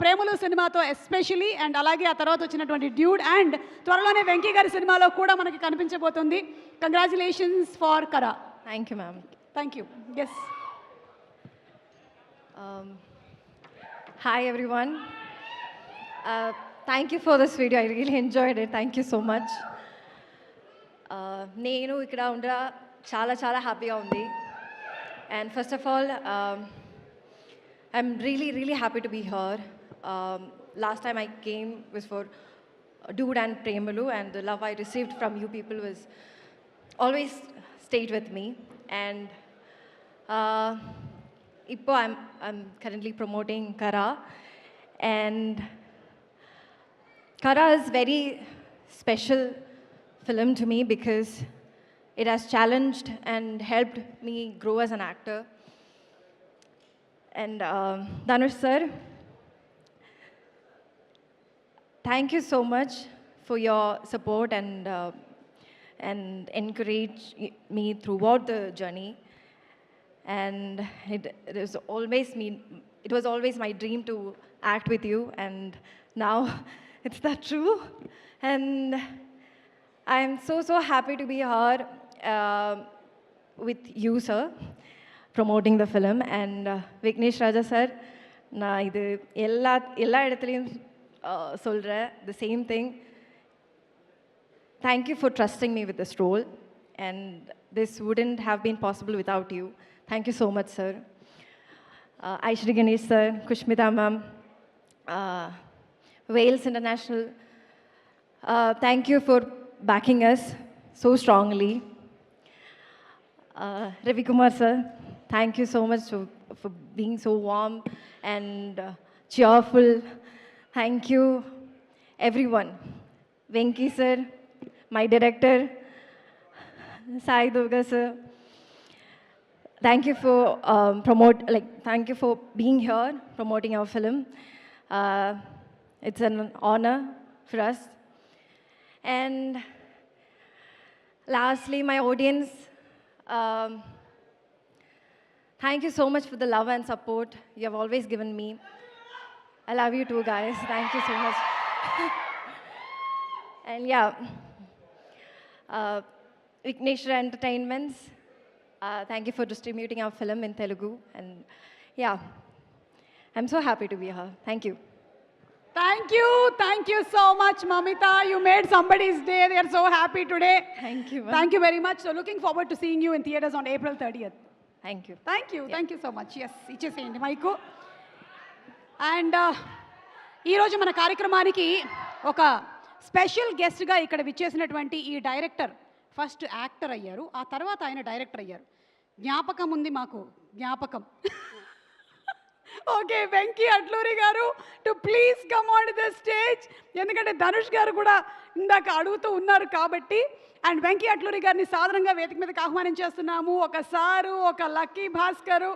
ప్రేమలు సినిమాతో ఎస్పెషలీ, అండ్ అలాగే ఆ తర్వాత వచ్చినటువంటి డ్యూడ్, అండ్ త్వరలోనే వెంకీ గారి సినిమాలో కూడా మనకి కనిపించబోతుంది. Congratulations for Kara. Thank you, ma'am. Thank you. Yes. Hi, everyone. Thank you for this video. I really enjoyed it. Thank you so much. నేను ఇక్కడ ఉండ చాలా చాలా హ్యాపీగా ఉంది. And first of all, I'm really happy to be here. Last time I came was for Dude and Premalu, and the love I received from you people was always stayed with me. And Ippo, I'm currently promoting Kara, and Kara is very special film to me because it has challenged and helped me grow as an actor. And Dhanush sir, thank you so much for your support and encourage me throughout the journey. And it was always my dream to act with you, and now it's that true. And I am so happy to be here with you, sir, promoting the film. And Vignesh Raja sir, நான் இது எல்லா இடத்துலையும் சொல்கிறேன் the same thing. Thank you for trusting me with this role, and this wouldn't have been possible without you. Thank you so much, sir. Aishri Ganesh sir, Kushmita ma'am, Wales International, thank you for backing us so strongly. Ravi Kumar sir, thank you so much for being so warm and cheerful. Thank you, everyone. Venki sir, my director, Sai Durga sir. Thank you for thank you for being here, promoting our film. It's an honor for us. And lastly, my audience, thank you so much for the love and support you have always given me. I love you too, guys. Thank you so much. And yeah, Vigneshwara Entertainments, thank you for distributing our film in Telugu. And yeah, I'm so happy to be here. Thank you. Thank you so much, Mamita. You made somebody's day. They are so happy today. Thank you. Thank you very much. So looking forward to seeing you in theaters on April 30th. Thank you. Thank you so much. Yes, ఇచ్చేసేయండి mic. And ఈరోజు మన కార్యక్రమానికి ఒక special గెస్ట్గా ఇక్కడ విచ్చేసినటువంటి ఈ director first actor అయ్యారు, ఆ తర్వాత ఆయన డైరెక్టర్ అయ్యారు. జ్ఞాపకం ఉంది మాకు, జ్ఞాపకం. ఓకే, వెంకీ అట్లూరి గారు to please come on the stage, ఎందుకంటే ధనుష్ గారు కూడా ఇందాక అడుగుతూ ఉన్నారు కాబట్టి. అండ్ వెంకీ అట్లూరి గారిని సాధారణంగా వేదిక మీదకి ఆహ్వానం చేస్తున్నాము. ఒక సారు, ఒక లక్కీ భాస్కరు,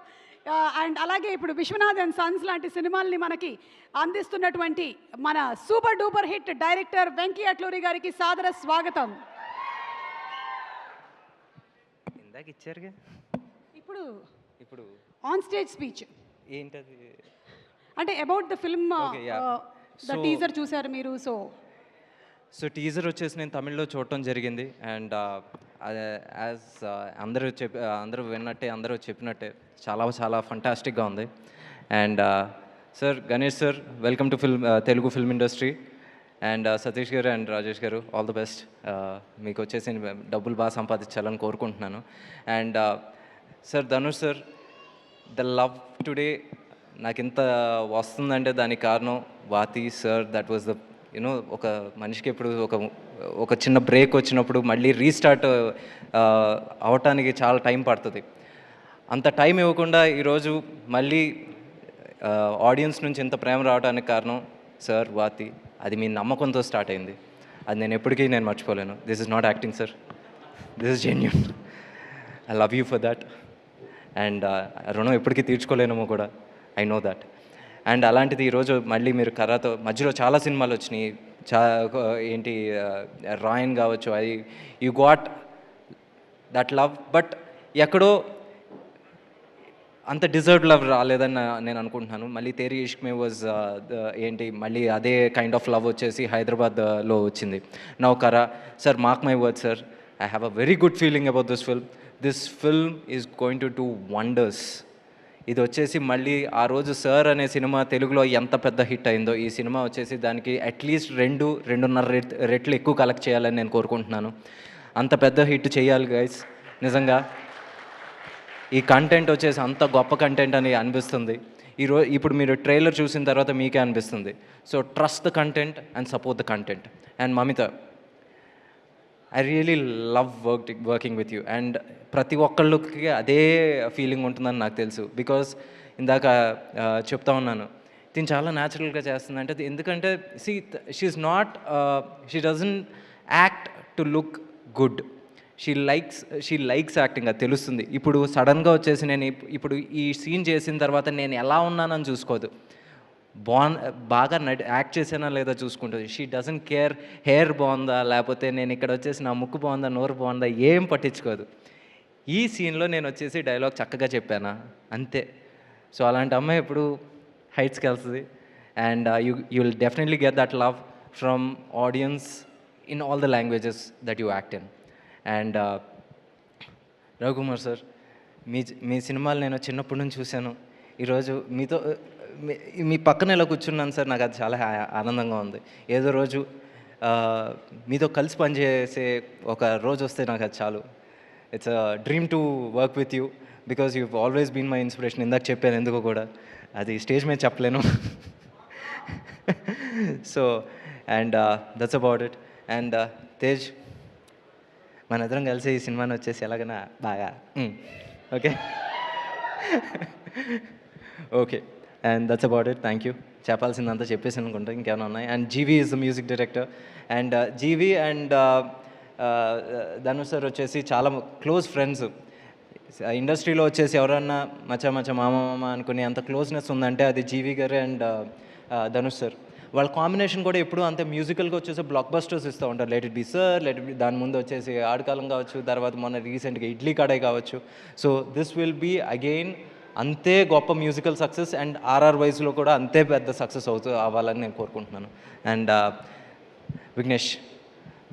అండ్ అలాగే ఇప్పుడు విశ్వనాథ్ అండ్ సన్స్ లాంటి సినిమాల్ని మనకి అందిస్తున్నటువంటి మన super duper hit director Venky Atluri గారికి సాదర స్వాగతం. ఇందాక ఇచ్చారుగా, ఇప్పుడు ఆన్ స్టేజ్ స్పీచ్ ఏంటది అంటే about the film, the teaser చూసారు మీరు. సో టీజర్ వచ్చేసి నేను తమిళ్లో చూడటం జరిగింది. అండ్ యాజ్ అందరూ విన్నట్టే, అందరూ చెప్పినట్టే చాలా ఫంటాస్టిక్గా ఉంది. And sir, Ganesh sir, welcome to Telugu film industry. And Satish గారు అండ్ రాజేష్ గారు, ఆల్ ది బెస్ట్. మీకు వచ్చేసి డబ్బులు బాగా సంపాదించాలని కోరుకుంటున్నాను. And sir, Dhanush sir, the love today నాకు ఇంత వస్తుందంటే దానికి కారణం వాతి సార్. దట్ వాజ్ ద ఒక మనిషికి ఇప్పుడు ఒక చిన్న బ్రేక్ వచ్చినప్పుడు మళ్ళీ రీస్టార్ట్ అవటానికి చాలా టైం పడుతుంది. అంత టైం ఇవ్వకుండా ఈరోజు మళ్ళీ ఆడియన్స్ నుంచి ఇంత ప్రేమ రావడానికి కారణం సార్, వాతి. అది మీ నమ్మకంతో స్టార్ట్ అయింది. అది నేను ఎప్పటికీ మర్చిపోలేను. This is not acting sir, this is genuine. I love you for that. And రుణం ఎప్పటికీ తీర్చుకోలేనేమో కూడా, ఐ నో దట్. అండ్ అలాంటిది ఈరోజు మళ్ళీ మీరు కర్రతో, మధ్యలో చాలా సినిమాలు వచ్చినాయి, ఏంటి రాయన్ కావచ్చు, అది you got that love. But ఎక్కడో అంత డిజర్వ్డ్ లవ్ రాలేదని నేను అనుకుంటున్నాను. మళ్ళీ తేరీ ఇష్క్ మే వాజ్ ఏంటి మళ్ళీ అదే కైండ్ ఆఫ్ లవ్ వచ్చేసి హైదరాబాద్లో వచ్చింది. Now Kara sir, mark my word sir, I have a very good feeling about this film. This film is going to do wonders. ఇది వచ్చేసి మళ్ళీ ఆ రోజు సార్ అనే సినిమా తెలుగులో ఎంత పెద్ద హిట్ అయిందో, ఈ సినిమా వచ్చేసి దానికి అట్లీస్ట్ 2.5 రెట్లు ఎక్కువ కలెక్ట్ చేయాలని నేను కోరుకుంటున్నాను. అంత పెద్ద హిట్ చేయాలి గైస్. నిజంగా ఈ కంటెంట్ వచ్చేసి అంత గొప్ప కంటెంట్ అని అనిపిస్తుంది. ఇప్పుడు మీరు ట్రైలర్ చూసిన తర్వాత మీకే అనిపిస్తుంది. So trust the content and support the content. And Mamitha, I really love working with you. And ప్రతి ఒక్కళ్ళకి అదే ఫీలింగ్ ఉంటుందని నాకు తెలుసు. బికాజ్ ఇందాక చెప్తా ఉన్నాను, దీన్ని చాలా న్యాచురల్గా చేస్తుంది. అంటే ఎందుకంటే she doesn't act to look good, she likes acting, అది తెలుస్తుంది. ఇప్పుడు సడన్గా వచ్చేసి నేను ఇప్పుడు ఈ సీన్ చేసిన తర్వాత నేను ఎలా ఉన్నానని చూసుకోదు. బాగా యాక్ట్ చేసానా లేదా చూసుకుంటుంది. షీ డజంట్ కేర్ హెయిర్ బాగుందా, లేకపోతే నేను ఇక్కడ వచ్చేసి నా ముక్కు బాగుందా, నోరు బాగుందా, ఏం పట్టించుకోదు. ఈ సీన్లో నేను వచ్చేసి డైలాగ్ చక్కగా చెప్పానా, అంతే. సో అలాంటి అమ్మాయి ఇప్పుడు హైట్స్కి వెళ్తుంది. And you will definitely get that love from audience in all the languages that you act in. And Ravikumar sir, మీ సినిమాలు నేను చిన్నప్పటి నుంచి చూశాను. ఈరోజు మీతో మీ పక్కన ఇలా కూర్చున్నాను సార్, నాకు అది చాలా ఆనందంగా ఉంది. ఏదో రోజు మీతో కలిసి పనిచేసే ఒక రోజు వస్తే నాకు అది చాలు. It's a dream to work with you because you always been my inspiration. ఇందాక చెప్పాను ఎందుకు కూడా, అది స్టేజ్ మీద చెప్పలేను. So and that's about it. And Tej, మన ఇద్దరం కలిసి ఈ సినిమాని వచ్చేసి ఎలాగైనా బాగా okay okay. And that's about it. Thank you. చెప్పాల్సిందంతా చెప్పేసి అనుకుంటా, ఇంకేమైనా ఉన్నాయి. And GV is the music director. And GV and Dhanush sir వచ్చేసి చాలా క్లోజ్ ఫ్రెండ్స్. ఇండస్ట్రీలో వచ్చేసి ఎవరన్నా మచ్చ మామ అనుకునే అంత క్లోజ్నెస్ ఉందంటే అది జీవీ గారు అండ్ ధనుష్ సార్. వాళ్ళ కాంబినేషన్ కూడా ఎప్పుడు అంతే మ్యూజికల్గా వచ్చేసి బ్లాక్ బస్టర్స్ ఇస్తూ ఉంటారు. Let it be sir, let it be, దాని ముందు వచ్చేసి ఆడకాలం కావచ్చు, తర్వాత మొన్న రీసెంట్గా ఇడ్లీ కడాయి కావచ్చు. So this will be again అంతే గొప్ప మ్యూజికల్ సక్సెస్ అండ్ ఆర్ఆర్ వైజ్లో కూడా అంతే పెద్ద సక్సెస్ అవ్వాలని నేను కోరుకుంటున్నాను. And Vignesh,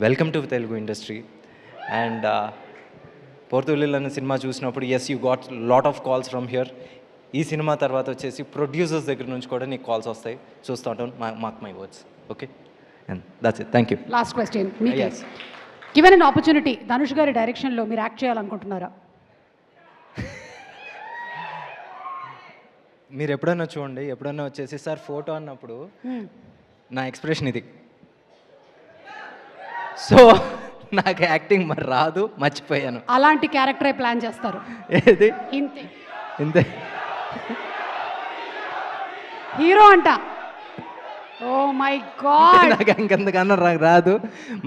welcome to Telugu industry. And పోర్తుగల్ అనే సినిమా చూసినప్పుడు yes you got lot of calls from here. ఈ సినిమా తర్వాత వచ్చేసి ప్రొడ్యూసర్స్ దగ్గర నుంచి కూడా నీకు కాల్స్ వస్తాయి, చూస్తూ ఉంటాను. Mark my words. Okay, and that's it. Thank you. Last question మీకే. Yes. Given an opportunity, Dhanush గారి డైరెక్షన్లో మీరు యాక్ట్ చేయాలనుకుంటున్నారా? మీరు ఎప్పుడైనా చూడండి, ఎప్పుడైనా వచ్చేసి సార్ ఫోటో అన్నప్పుడు నా ఎక్స్ప్రెషన్ ఇది. సో నాకు యాక్టింగ్ మరి రాదు, మర్చిపోయాను. అలాంటి క్యారెక్టరే ప్లాన్ చేస్తారు. ఏది ఇంతే ఇంతే. హీరో అంట. ఓ మై గాడ్, నాకు ఇంకెంతకన్నా రాదు,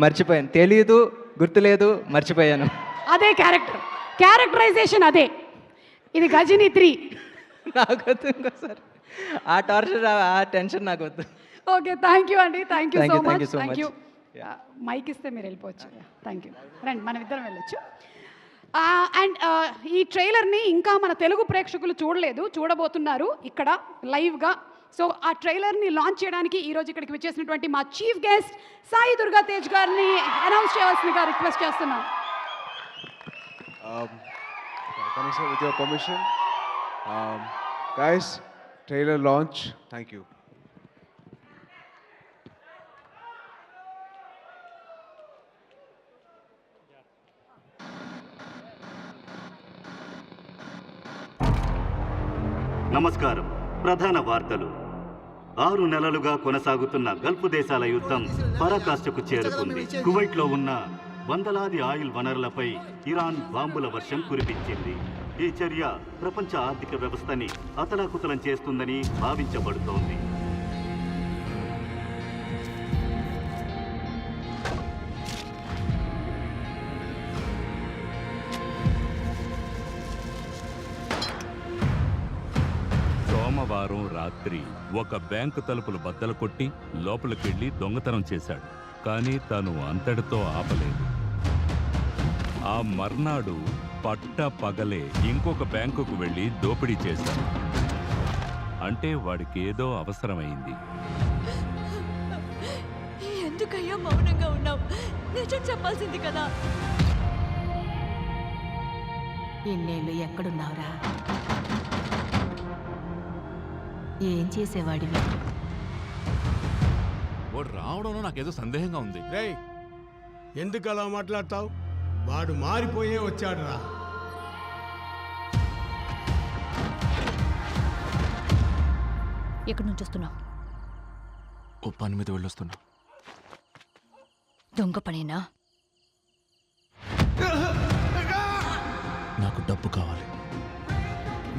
మర్చిపోయాను. తెలియదు, గుర్తులేదు, మర్చిపోయాను. అదే క్యారెక్టరైజేషన్ అదే. ఇది గజిని 3. నాకు వద్దు ఇంకోసారి ఆ టార్చర్, ఆ టెన్షన్ నాకు వద్దు. ఓకే, థ్యాంక్ యూ అండి. Thank you Thank so you, thank much. you so thank much. You. Mic ఇస్తే మీరు వెళ్ళిపోవచ్చు. Thank you. రండి, మనం ఇద్దరం వెళ్ళొచ్చు. అండ్ ఈ ట్రైలర్ని ఇంకా మన తెలుగు ప్రేక్షకులు చూడబోతున్నారు ఇక్కడ లైవ్గా. సో ఆ ట్రైలర్ని లాంచ్ చేయడానికి ఈరోజు ఇక్కడికి వచ్చేసినటువంటి మా చీఫ్ గెస్ట్ సాయి దుర్గా తేజ్ గారిని అనౌన్స్ చేయవలసిందిగా రిక్వెస్ట్ చేస్తున్నాం. Ganesha, with your permission, guys, trailer launch. Thank you. నమస్కారం. ప్రధాన వార్తలు. 6 నెలలుగా కొనసాగుతున్న గల్ఫ్ దేశాల యుద్ధం పరాకాష్ఠకు చేరుకుంది. కువైట్లో ఉన్న వందలాది ఆయిల్ వనరులపై ఇరాన్ బాంబుల వర్షం కురిపించింది. ఈ చర్య ప్రపంచ ఆర్థిక వ్యవస్థని అతలాకుతలం చేస్తుందని భావించబడుతోంది. సోమవారం రాత్రి ఒక బ్యాంకు తలుపులు బద్దలు కొట్టి లోపలికెళ్ళి దొంగతనం చేశాడు. కానీ తాను అంతటితో ఆపలేదు. ఆ మర్నాడు పట్ట పగలే ఇంకొక బ్యాంకుకు వెళ్ళి దోపిడీ చేశాడు. అంటే వాడికి ఏదో అవసరమైంది. ఎందుకయ్యా మౌనంగా ఉన్నావు? నిజం చెప్పాల్సింది కదా. ఇన్నేళ్ళు ఎక్కడున్నావురా? ఏం చేసేవాడివి? వాడు రావడంలో నాకేదో సందేహంగా ఉంది. రేయ్, ఎందుకు అలా మాట్లాడతావు? వాడు మారిపోయే వచ్చాడు రా. ఎక్కడి నుంచి వస్తున్నావు? ఓ పని మీద వెళ్ళొస్తున్నా. దొంగ పనేనా? నాకు డబ్బు కావాలి.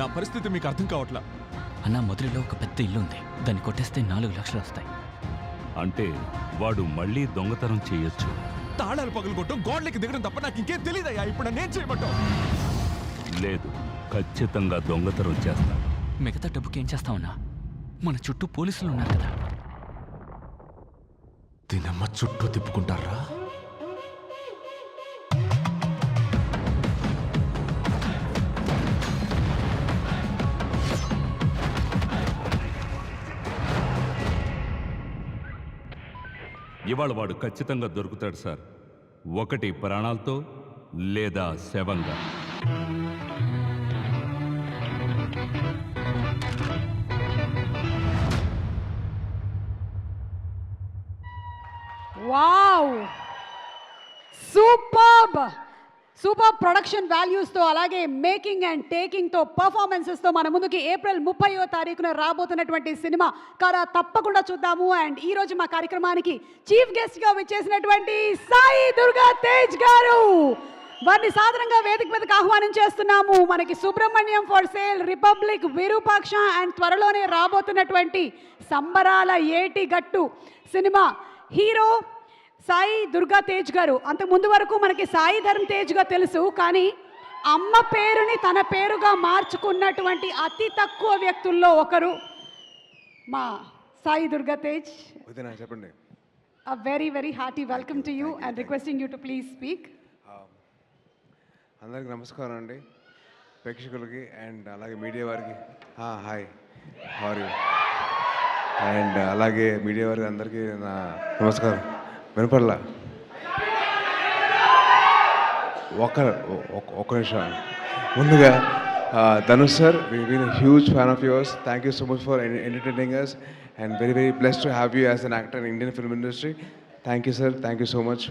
నా పరిస్థితి మీకు అర్థం కావట్లా. అన్న, మొదటిలో ఒక పెద్ద ఇల్లు ఉంది, దాన్ని కొట్టేస్తే 4 లక్షలు వస్తాయి. అంటే వాడు మళ్ళీ దొంగతనం చేయొచ్చు. తాళాలు పగలగొట్టం, గోడలకి దిగడం తప్ప నాకు ఇంకేం తెలియదయ్యా. ఇప్పుడు నేను చేయబట్టావు. లేదు, ఖచ్చితంగా దొంగతనం చేస్తాను. మిగతా డబ్బుకి ఏం చేస్తావన్నా? మన చుట్టూ పోలీసులు ఉన్నారు కదా. దీనమ్మ చుట్టూ తిప్పుకుంటారా? ఇవాళ వాడు ఖచ్చితంగా దొరుకుతాడు సార్. ఒకటి ప్రాణాలతో లేదా శవంగా. వావ్, సూపర్బ్ సూపర్ ప్రొడక్షన్ వాల్యూస్తో అలాగే మేకింగ్ అండ్ టేకింగ్తో పర్ఫార్మెన్సెస్తో మన ముందుకి ఏప్రిల్ 30వ తారీఖున రాబోతున్నటువంటి సినిమా కరా తప్పకుండా చూద్దాము. అండ్ ఈరోజు మా కార్యక్రమానికి చీఫ్ గెస్ట్గా వచ్చేసినటువంటి సాయి దుర్గా తేజ్ గారు, వారిని సాధారణంగా వేదిక మీదకి ఆహ్వానం చేస్తున్నాము. మనకి Subrahmanyam for sale, republic, Virupaksha and త్వరలోనే రాబోతున్నటువంటి సంబరాల ఏటి గట్టు సినిమా హీరో సాయి దుర్గా తేజ్ గారు. అంతకు ముందు వరకు మనకి సాయి ధర్మ్ తేజ్గా తెలుసు, కానీ అమ్మ పేరుని తన పేరుగా మార్చుకున్నటువంటి అతి తక్కువ వ్యక్తుల్లో ఒకరు మా సాయి దుర్గా తేజ్. చెప్పండి. A very, very hearty welcome to you and requesting you to please speak. అందరికి నమస్కారం అండి, ప్రేక్షకులకి అండ్ అలాగే మీడియా వారికి హాయ్ హారీ అండ్ అలాగే మీడియా వారికి అందరికీ నా నమస్కారం. వినపడలా? ఒక్క నిమిషం. ముందుగా Dhanush sir, we've been a huge fan of yours. Thank you so much for entertaining us and very, very blessed to have you as an actor in Indian film industry. Thank you, sir. Thank you so much.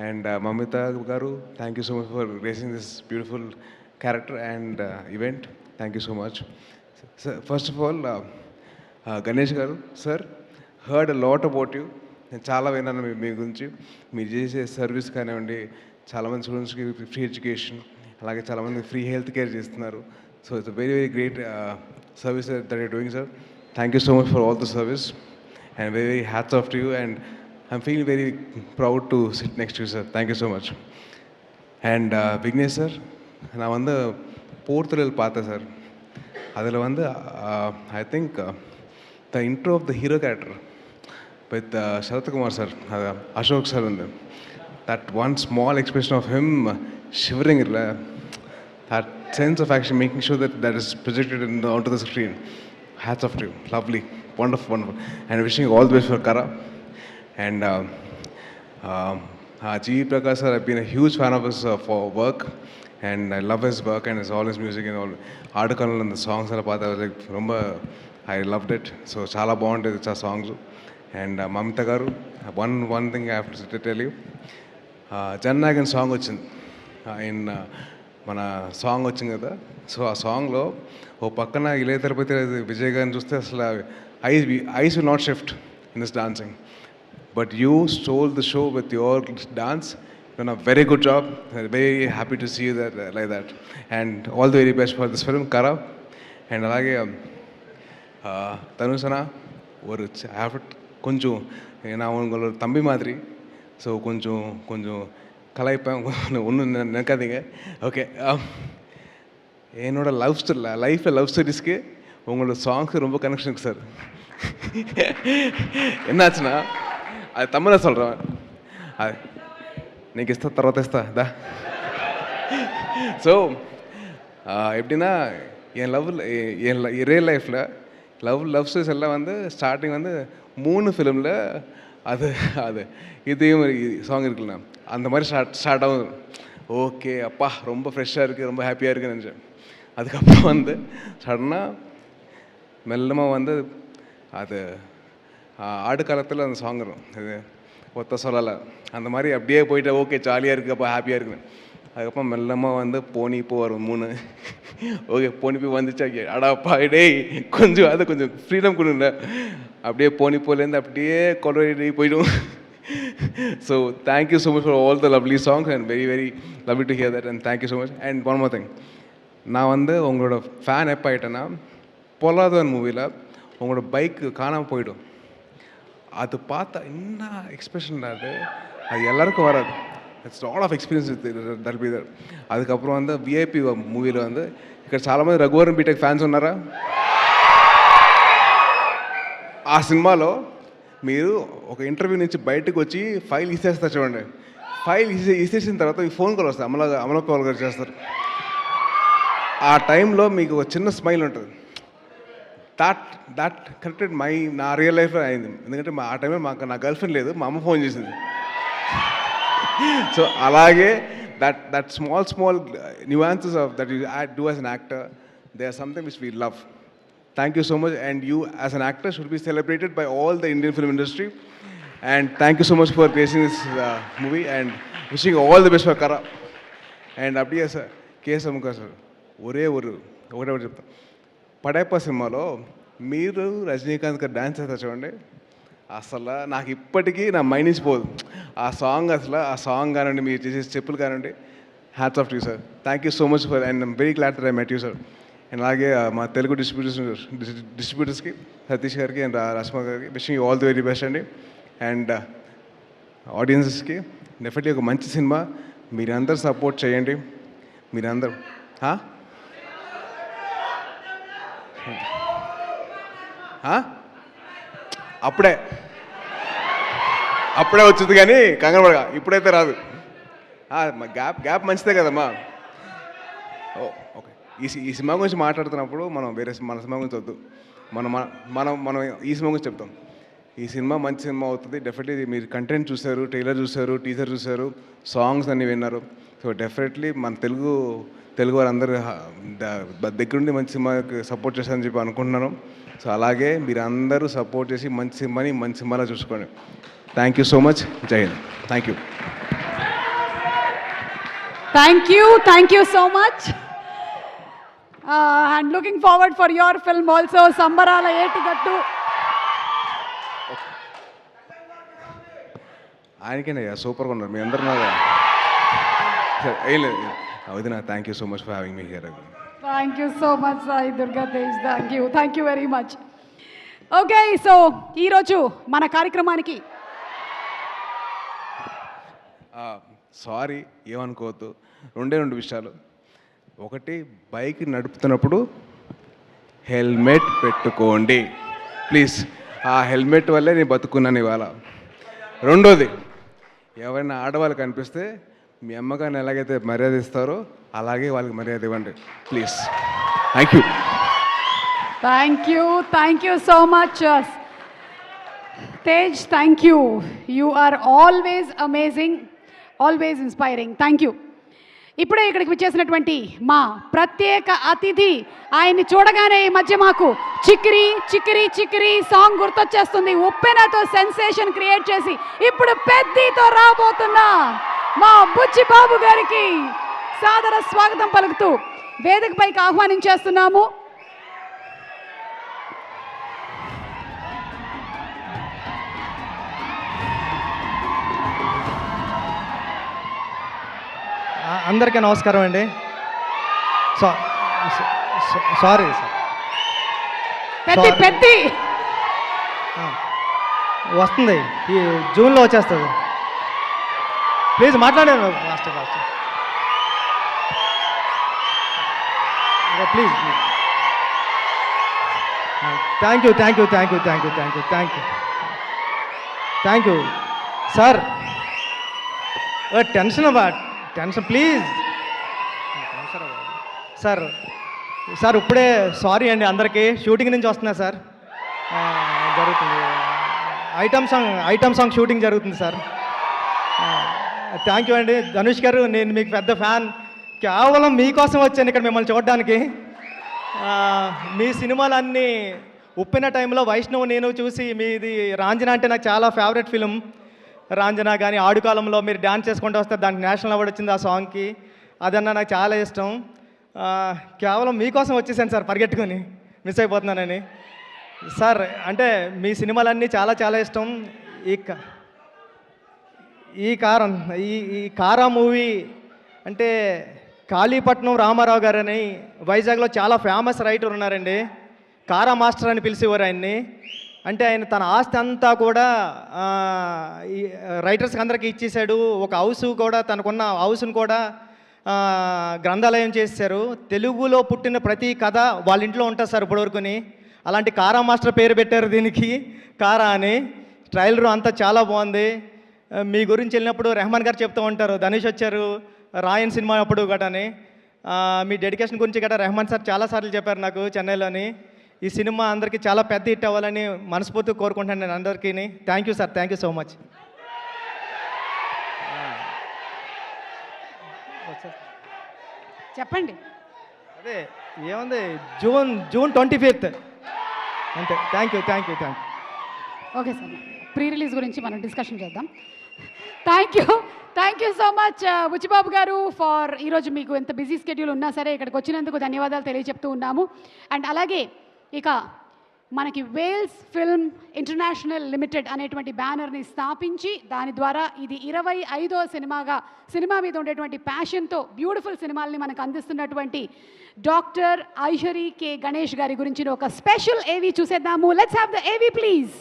And Mamita Garu, thank you so much for gracing this beautiful character and event. Thank you so much. Sir, first of all, Ganesh Garu, sir, heard a lot about you. నేను చాలా విన్నాను మీ గురించి. మీరు చేసే service కానివ్వండి, చాలామంది స్టూడెంట్స్కి free education, అలాగే చాలామంది ఫ్రీ హెల్త్ కేర్ చేస్తున్నారు. So it's very very great service that you're doing sir. Thank you so much for all the service and very very hats off to you and I'm feeling very proud to sit next you sir. Thank you so much. And Vignesh sir, நான் வந்து போர்த்துறல் பார்த்தேன் sir. அதில் வந்து I think the intro of the hero character with Sharath Kumar sir, Ashok sir, and that one small expression of him shivering, that sense of action, making sure that is projected onto the screen. Hats off to you. Lovely, wonderful, wonderful. And wishing you all the best for Kara. And G. Prakash sir, I've been a huge fan of his for work, and I love his work and all his music and all article and the songs and I was like, I loved it. So chala bond is a songs. And Mamita Garu, one thing I have to tell you, Jannagan song వచ్చింది in మన song వచ్చింది కదా. So ఆ సాంగ్లో ఓ పక్కన ఇళయ తిరుపతి విజయ్ గారిని చూస్తే అసలు ice will not shift in this dancing, but you stole the show with your dance. Done a very good job. Very happy to see you that like that. And all the very best for this film, Kara. And అలాగే தனுஷனா ஒரு கொஞ்சம் நான் உங்களோட தம்பி மாதிரி. So கொஞ்சம் கலாய்ப்பேன், ஒன்றும் நினைக்காதீங்க. ஓகே, என்னோட லைஃப்பில் லவ் ஸ்டோரிஸ்க்கு உங்களோட சாங்ஸ் ரொம்ப கனெக்ஷன் இருக்குது சார். என்னாச்சுன்னா அது தமிழை சொல்கிறேன், அது నీకు ఇస్తా తర్వాత ఇస్తా దా. ஸோ எப்படின்னா என் ரியல் லைஃப்பில் லவ் ஸ்டோரிஸ் எல்லாம் வந்து ஸ்டார்டிங் வந்து 3 ஃபிலிமில் அது இதையும் சாங் இருக்குல்ல, அந்த மாதிரி ஸ்டார்ட் ஆகும். ஓகே அப்பா ரொம்ப ஃப்ரெஷ்ஷாக இருக்குது, ரொம்ப ஹாப்பியாக இருக்குன்னு நினச்சேன். அதுக்கப்புறம் வந்து சடனாக மெல்லமாக வந்து அது ஆடு காலத்தில் அந்த சாங் வரும், இது ஒத்த சொல்லலை, அந்த மாதிரி அப்படியே போயிட்டு ஓகே ஜாலியாக இருக்குது, அப்போ ஹாப்பியாக இருக்குன்னு. அதுக்கப்புறம் மெல்லமாக வந்து போனி இப்போ வரும் 3. ஓகே போனி போய் வந்துச்சா, அடாப்பா டேய் கொஞ்சம் அது கொஞ்சம் ஃப்ரீடம் கொடுங்க. அப்படியே போனி போலேருந்து அப்படியே கொலவெடி போய்டும். So thank you so much for all the lovely songs and very very lovely to hear that and thank you so much. And one more thing, நான் வந்து உங்களோட ஃபேன் எப்போ ஆகிட்டேன்னா, பொல்லாதவன் மூவியில் உங்களோட பைக்கு காணாமல் போயிடும். அது பார்த்தா என்ன எக்ஸ்பிரஷன் அது எல்லாருக்கும் வராது. It's all of experience that be there. அதுக்கப்புறம் வந்து విఐపి మూవీలో வந்து ఇక్కడ చాలామంది రఘువరన్ బీటెక్ ఫ్యాన్స్ ఉన్నారా? ఆ సినిమాలో మీరు ఒక ఇంటర్వ్యూ నుంచి బయటకు వచ్చి ఫైల్ ఇసేస్తారు చూడండి. ఫైల్ ఇసేసిన తర్వాత ఈ ఫోన్ కాల్ వస్తుంది, అమల కాల్ గారు చేస్తారు. ఆ టైంలో మీకు ఒక చిన్న స్మైల్ ఉంటుంది. దట్ కరెక్టెడ్ నా రియల్ లైఫ్లో అయింది. ఎందుకంటే ఆ టైంలో నా గర్ల్ ఫ్రెండ్ లేదు, మా అమ్మ ఫోన్ చేసింది. సో అలాగే that small nuances of that you do as an actor, they are something which we love. Thank you so much, and you as an actor should be celebrated by all the Indian film industry. And thank you so much for creating this movie, and wishing all the best for Kara. And அப்படியே sir కేశవంగా sir ఒకటే చెప్తా, పడైప్ప సినిమాలో మీరు రజనీకాంత్ గారు dance చేస్తారు చూడండి, అసలు నాకు ఇప్పటికీ నా మైండ్ నుంచి పోదు ఆ సాంగ్. అసలు ఆ సాంగ్ కానివ్వండి, మీరు చేసే స్టెప్పులు కానివ్వండి, hats off to you sir. Thank you so much for, and I'm very glad that I met you sir. And అలాగే మా తెలుగు డిస్ట్రిబ్యూటర్స్కి సతీష్ గారికి అండ్ రష్మ గారికి wishing you all the very best అండి. అండ్ ఆడియన్సెస్కి డెఫినెట్లీ ఒక మంచి సినిమా, మీరందరూ సపోర్ట్ చేయండి. మీరందరూ అప్పుడే వచ్చింది కానీ కంగారు పడగా, ఇప్పుడైతే రాదు. గ్యాప్ మంచిదే కదమ్మా. ఓకే, ఈ సినిమా గురించి మాట్లాడుతున్నప్పుడు మనం మన సినిమా గురించి వద్దు, మనం ఈ సినిమా గురించి చెప్తాం. ఈ సినిమా మంచి సినిమా అవుతుంది డెఫినెట్లీ. మీరు కంటెంట్ చూశారు, ట్రైలర్ చూశారు, టీజర్ చూశారు, సాంగ్స్ అన్నీ విన్నారు. సో డెఫినెట్లీ మన తెలుగు వారందరూ దగ్గరుండి మంచి సినిమాకి సపోర్ట్ చేస్తారని చెప్పి అనుకుంటున్నాను. సో అలాగే మీరు అందరూ సపోర్ట్ చేసి మంచి సినిమాలో చూసుకోండి. Thank you so much. జై హింద్. Thank you. Thank you so much. And looking forward for your film also, Sambarala Etugattu. ఆయనకేనయ్యా సూపర్గా ఉన్నారు మీ అందరు. ఏం లేదు వదిన, thank you so much for having me here. Thank you so much, Sai Durga Tej. Thank you very much. Okay, so ఈరోజు మన కార్యక్రమానికి sorry ఏమనుకోవద్దు, రెండు విషయాలు. ఒకటి, బైక్ నడుపుతున్నప్పుడు హెల్మెట్ పెట్టుకోండి ప్లీజ్. ఆ హెల్మెట్ వల్లే నేను బతుకున్నాను ఇవాళ. రెండోది, ఎవరైనా ఆడవాళ్ళు కనిపిస్తే మీ అమ్మగారిని ఎలాగైతే మర్యాద ఇస్తారో అలాగే వాళ్ళకి మర్యాద ఇవ్వండి please. Thank you so much, Tej. Thank you. You are always amazing, always inspiring. Thank you. ఇప్పుడే ఇక్కడికి వచ్చేసినటువంటి మా ప్రత్యేక అతిథి, ఆయన్ని చూడగానే ఈ మధ్య మాకు చిక్కిరి చిక్కిరి చిక్కిరి సాంగ్ గుర్తొచ్చేస్తుంది. ఉప్పెనతో సెన్సేషన్ క్రియేట్ చేసి ఇప్పుడు పెద్దతో రాబోతున్న మా బుచ్చి బాబు గారికి సాదర స్వాగతం పలుకుతూ వేదికపైకి ఆహ్వానించేస్తున్నాము. అందరికీ నమస్కారం అండి. సారీ సార్, పెద్ది వస్తుంది, ఈ జూన్లో వచ్చేస్తుంది. ప్లీజ్ మాట్లాడాను fast please. Thank you sir. Tension please sir. ఇప్పుడే సారీ అండి అందరికీ, షూటింగ్ నుంచి వస్తున్నా సార్. జరుగుతుంది ఐటమ్ సాంగ్ షూటింగ్ జరుగుతుంది సార్. థ్యాంక్ యూ అండి ధనుష్ గారు, నేను మీకు పెద్ద ఫ్యాన్. కేవలం మీకోసం వచ్చాను ఇక్కడ మిమ్మల్ని చూడడానికి. మీ సినిమాలన్నీ ఉప్పిన టైంలో వైష్ణవ్ నేను చూసి, మీది రాంజనా అంటే నాకు చాలా ఫేవరెట్ ఫిలిం. రాంజనా కానీ ఆడుకాలంలో మీరు డ్యాన్స్ చేసుకుంటూ వస్తే దానికి నేషనల్ అవార్డు వచ్చింది ఆ సాంగ్కి. అదన్నా నాకు చాలా ఇష్టం. కేవలం మీకోసం వచ్చేసాను సార్, పరిగెట్టుకొని మిస్ అయిపోతున్నానని. సార్ అంటే మీ సినిమాలన్నీ చాలా చాలా ఇష్టం. ఈ కారా మూవీ అంటే కాళీపట్నం రామారావు గారు అని వైజాగ్లో చాలా ఫేమస్ రైటర్ ఉన్నారండి. కారా మాస్టర్ అని పిలిచేవారు ఆయన్ని. అంటే ఆయన తన ఆస్తి అంతా కూడా రైటర్స్కి అందరికీ ఇచ్చేసాడు. ఒక హౌస్ కూడా, తనకున్న హౌస్ను కూడా గ్రంథాలయం చేశారు. తెలుగులో పుట్టిన ప్రతి కథ వాళ్ళ ఇంట్లో ఉంటుంది సార్ ఇప్పటివరకుని. అలాంటి కారా మాస్టర్ పేరు పెట్టారు దీనికి, కారా అని. ట్రైలర్ అంతా చాలా బాగుంది. మీ గురించి వెళ్ళినప్పుడు రెహమాన్ గారు చెప్తూ ఉంటారు, ధనుష్ వచ్చారు రాయన్ సినిమా అప్పుడు గటని. మీ డెడికేషన్ గురించి గట్రా రెహమాన్ సార్ చాలాసార్లు చెప్పారు నాకు చెన్నైలోని. ఈ సినిమా అందరికీ చాలా పెద్ద హిట్ అవ్వాలని మనస్ఫూర్తిగా కోరుకుంటాను నేను అందరికీ. Thank you sir, thank you so much. చెప్పండి. అదే ఏముంది, జూన్ 25th అంతే. Thank you. Okay sir, pre release గురించి మనం డిస్కషన్ చేద్దాం. Thank you so much Buchibabu గారు ఫర్ ఈరోజు మీకు ఎంత బిజీ స్కెడ్యూల్ ఉన్నా సరే ఇక్కడికి వచ్చినందుకు ధన్యవాదాలు తెలియజెప్తూ ఉన్నాము. అండ్ అలాగే ఇక మనకి వేల్స్ ఫిల్మ్ ఇంటర్నేషనల్ లిమిటెడ్ అనేటువంటి బ్యానర్ని స్థాపించి దాని ద్వారా ఇది 25వ సినిమా మీద ఉండేటువంటి ప్యాషన్తో బ్యూటిఫుల్ సినిమాల్ని మనకు అందిస్తున్నటువంటి డాక్టర్ ఐశ్వరీ కే గణేష్ గారి గురించి ఒక స్పెషల్ ఏవీ చూసేద్దాము. లెట్స్ హ్యావ్ ద ఏవీ ప్లీజ్.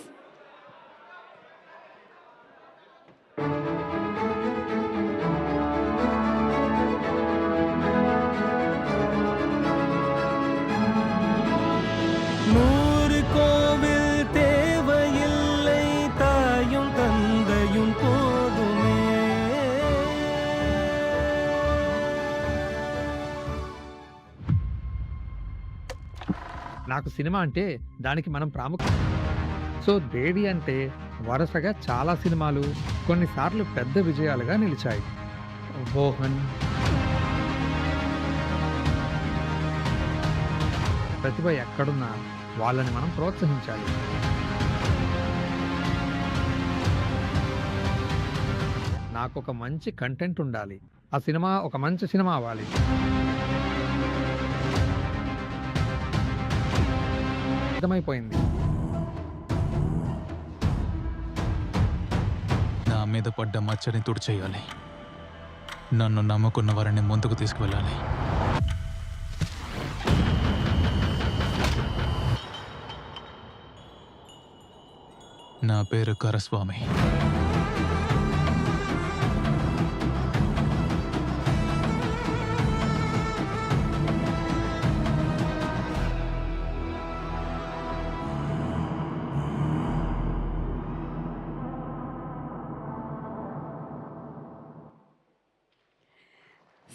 నాకు సినిమా అంటే దానికి మనం ప్రాముఖ్యత. సో దేవి అంటే వరుసగా చాలా సినిమాలు, కొన్నిసార్లు పెద్ద విజయాలుగా నిలిచాయి. మోహన్, ప్రతిభ ఎక్కడున్నా వాళ్ళని మనం ప్రోత్సహించాలి. నాకు ఒక మంచి కంటెంట్ ఉండాలి, ఆ సినిమా ఒక మంచి సినిమా అవ్వాలి. అర్థమైపోయింది. నా మీద పడ్డ మచ్చని తుడిచేయాలి. నన్ను నమ్ముకున్న వారిని ముందుకు తీసుకువెళ్ళాలి. నా పేరు కరస్వామి.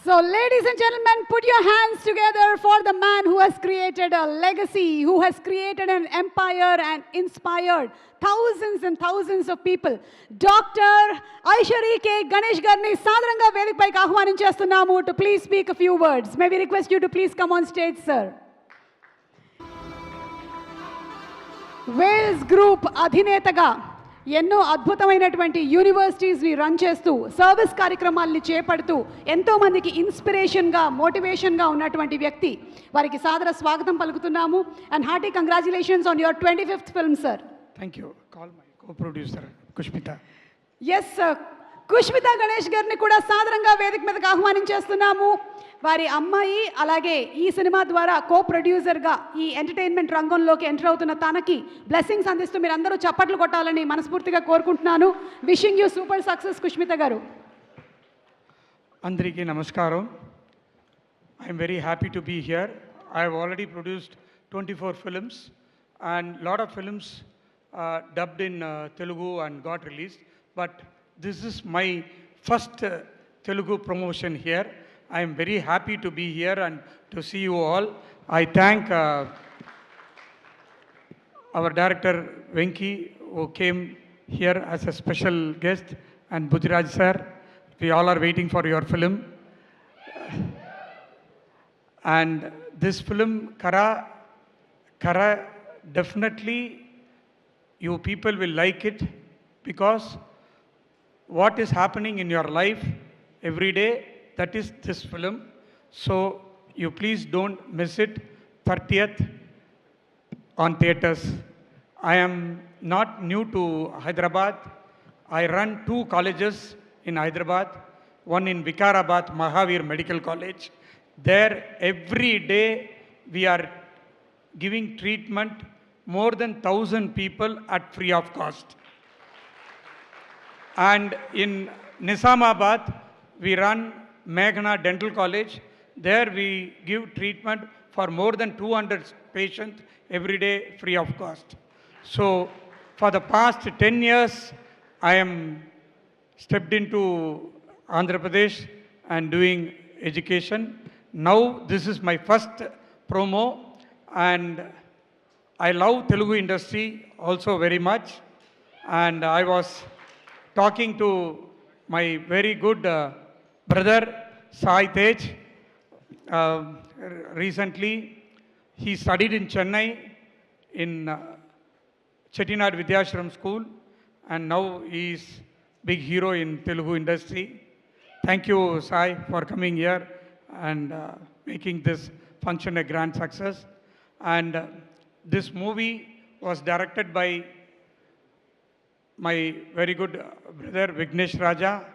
So, ladies and gentlemen, put your hands together for the man who has created a legacy, who has created an empire and inspired thousands and thousands of people. Dr. Aishwaree K. Ganesh Garni Sadaranga Vedikpaiki ఆహ్వానించేస్తున్నాము to please speak a few words. May we request you to please come on stage, sir. Wales Group అధినేతగా ఎన్నో అద్భుతమైనటువంటి యూనివర్సిటీస్ని run చేస్తూ service కార్యక్రమాల్ని చేపడుతూ ఎంతోమందికి ఇన్స్పిరేషన్గా మోటివేషన్గా ఉన్నటువంటి వ్యక్తి. వారికి సాదర స్వాగతం పలుకుతున్నాము. And hearty congratulations on your 25th film, sir. Thank you. Call my co producer Kushmitha. Yes sir, Kushmitha Ganesh గారిని కూడా సాదరంగా వేదిక మీదకి ఆహ్వానించేస్తున్నాము. వారి అమ్మాయి అలాగే ఈ సినిమా ద్వారా కో ప్రొడ్యూసర్గా ఈ ఎంటర్టైన్మెంట్ రంగంలోకి ఎంటర్ అవుతున్న తనకి బ్లెస్సింగ్స్ అందిస్తూ మీరు అందరూ చప్పట్లు కొట్టాలని మనస్ఫూర్తిగా కోరుకుంటున్నాను. Wishing you super success Kushmitha గారు. అందరికీ నమస్కారం. I'm very happy to be here. I have already produced 24 films and lot of films dubbed in Telugu and got released. But this is my first Telugu promotion here. I am very happy to be here and to see you all. I thank our director Venki, who came here as a special guest, and Bujiraj sir. We all are waiting for your film. And this film, Kara, definitely you people will like it, because what is happening in your life every day, that is this film. So you please don't miss it. 30th on theatres. I am not new to Hyderabad. I run 2 colleges in Hyderabad. One in Vikarabad, Mahavir Medical College. There every day we are giving treatment more than 1,000 people at free of cost. And in Nizamabad we run Meghna Dental College. There we give treatment for more than 200 patient every day free of cost. So for the past 10 years, I am stepped into Andhra Pradesh and doing education. Now this is my first promo, and I love Telugu industry also very much. And I was talking to my very good brother Sai Tej recently. He studied in Chennai in Chettinad Vidyashram School, and now he is big hero in Telugu industry. Thank you, Sai, for coming here and making this function a grand success. And this movie was directed by my very good brother Vignesh Raja.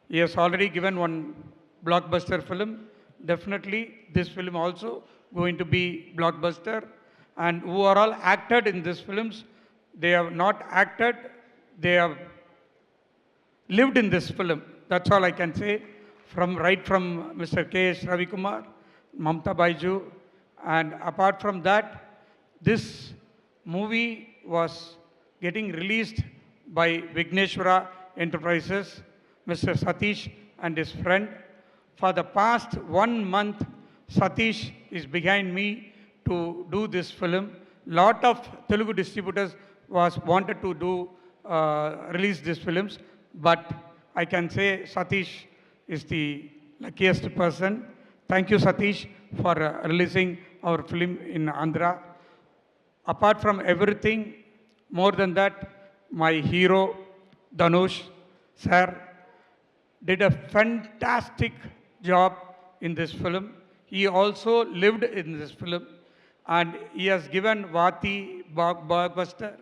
He has already given one blockbuster film. Definitely this film also going to be blockbuster. And who are all acted in these films, they have not acted, they have lived in this film. That's all I can say. Right from Mr. K.S. Ravikumar, Mamta Baiju, and apart from that, this movie was getting released by Vigneshwara Enterprises, Mr. Satish and his friend. For the past 1 month, Satish is behind me to do this film. Lot of Telugu distributors wanted to release these films, but I can say Satish is the luckiest person. Thank you, Satish, for releasing our film in Andhra. Apart from everything, more than that, my hero Dhanush sir did a fantastic job in this film. He also lived in this film, and he has given Vati, blockbuster,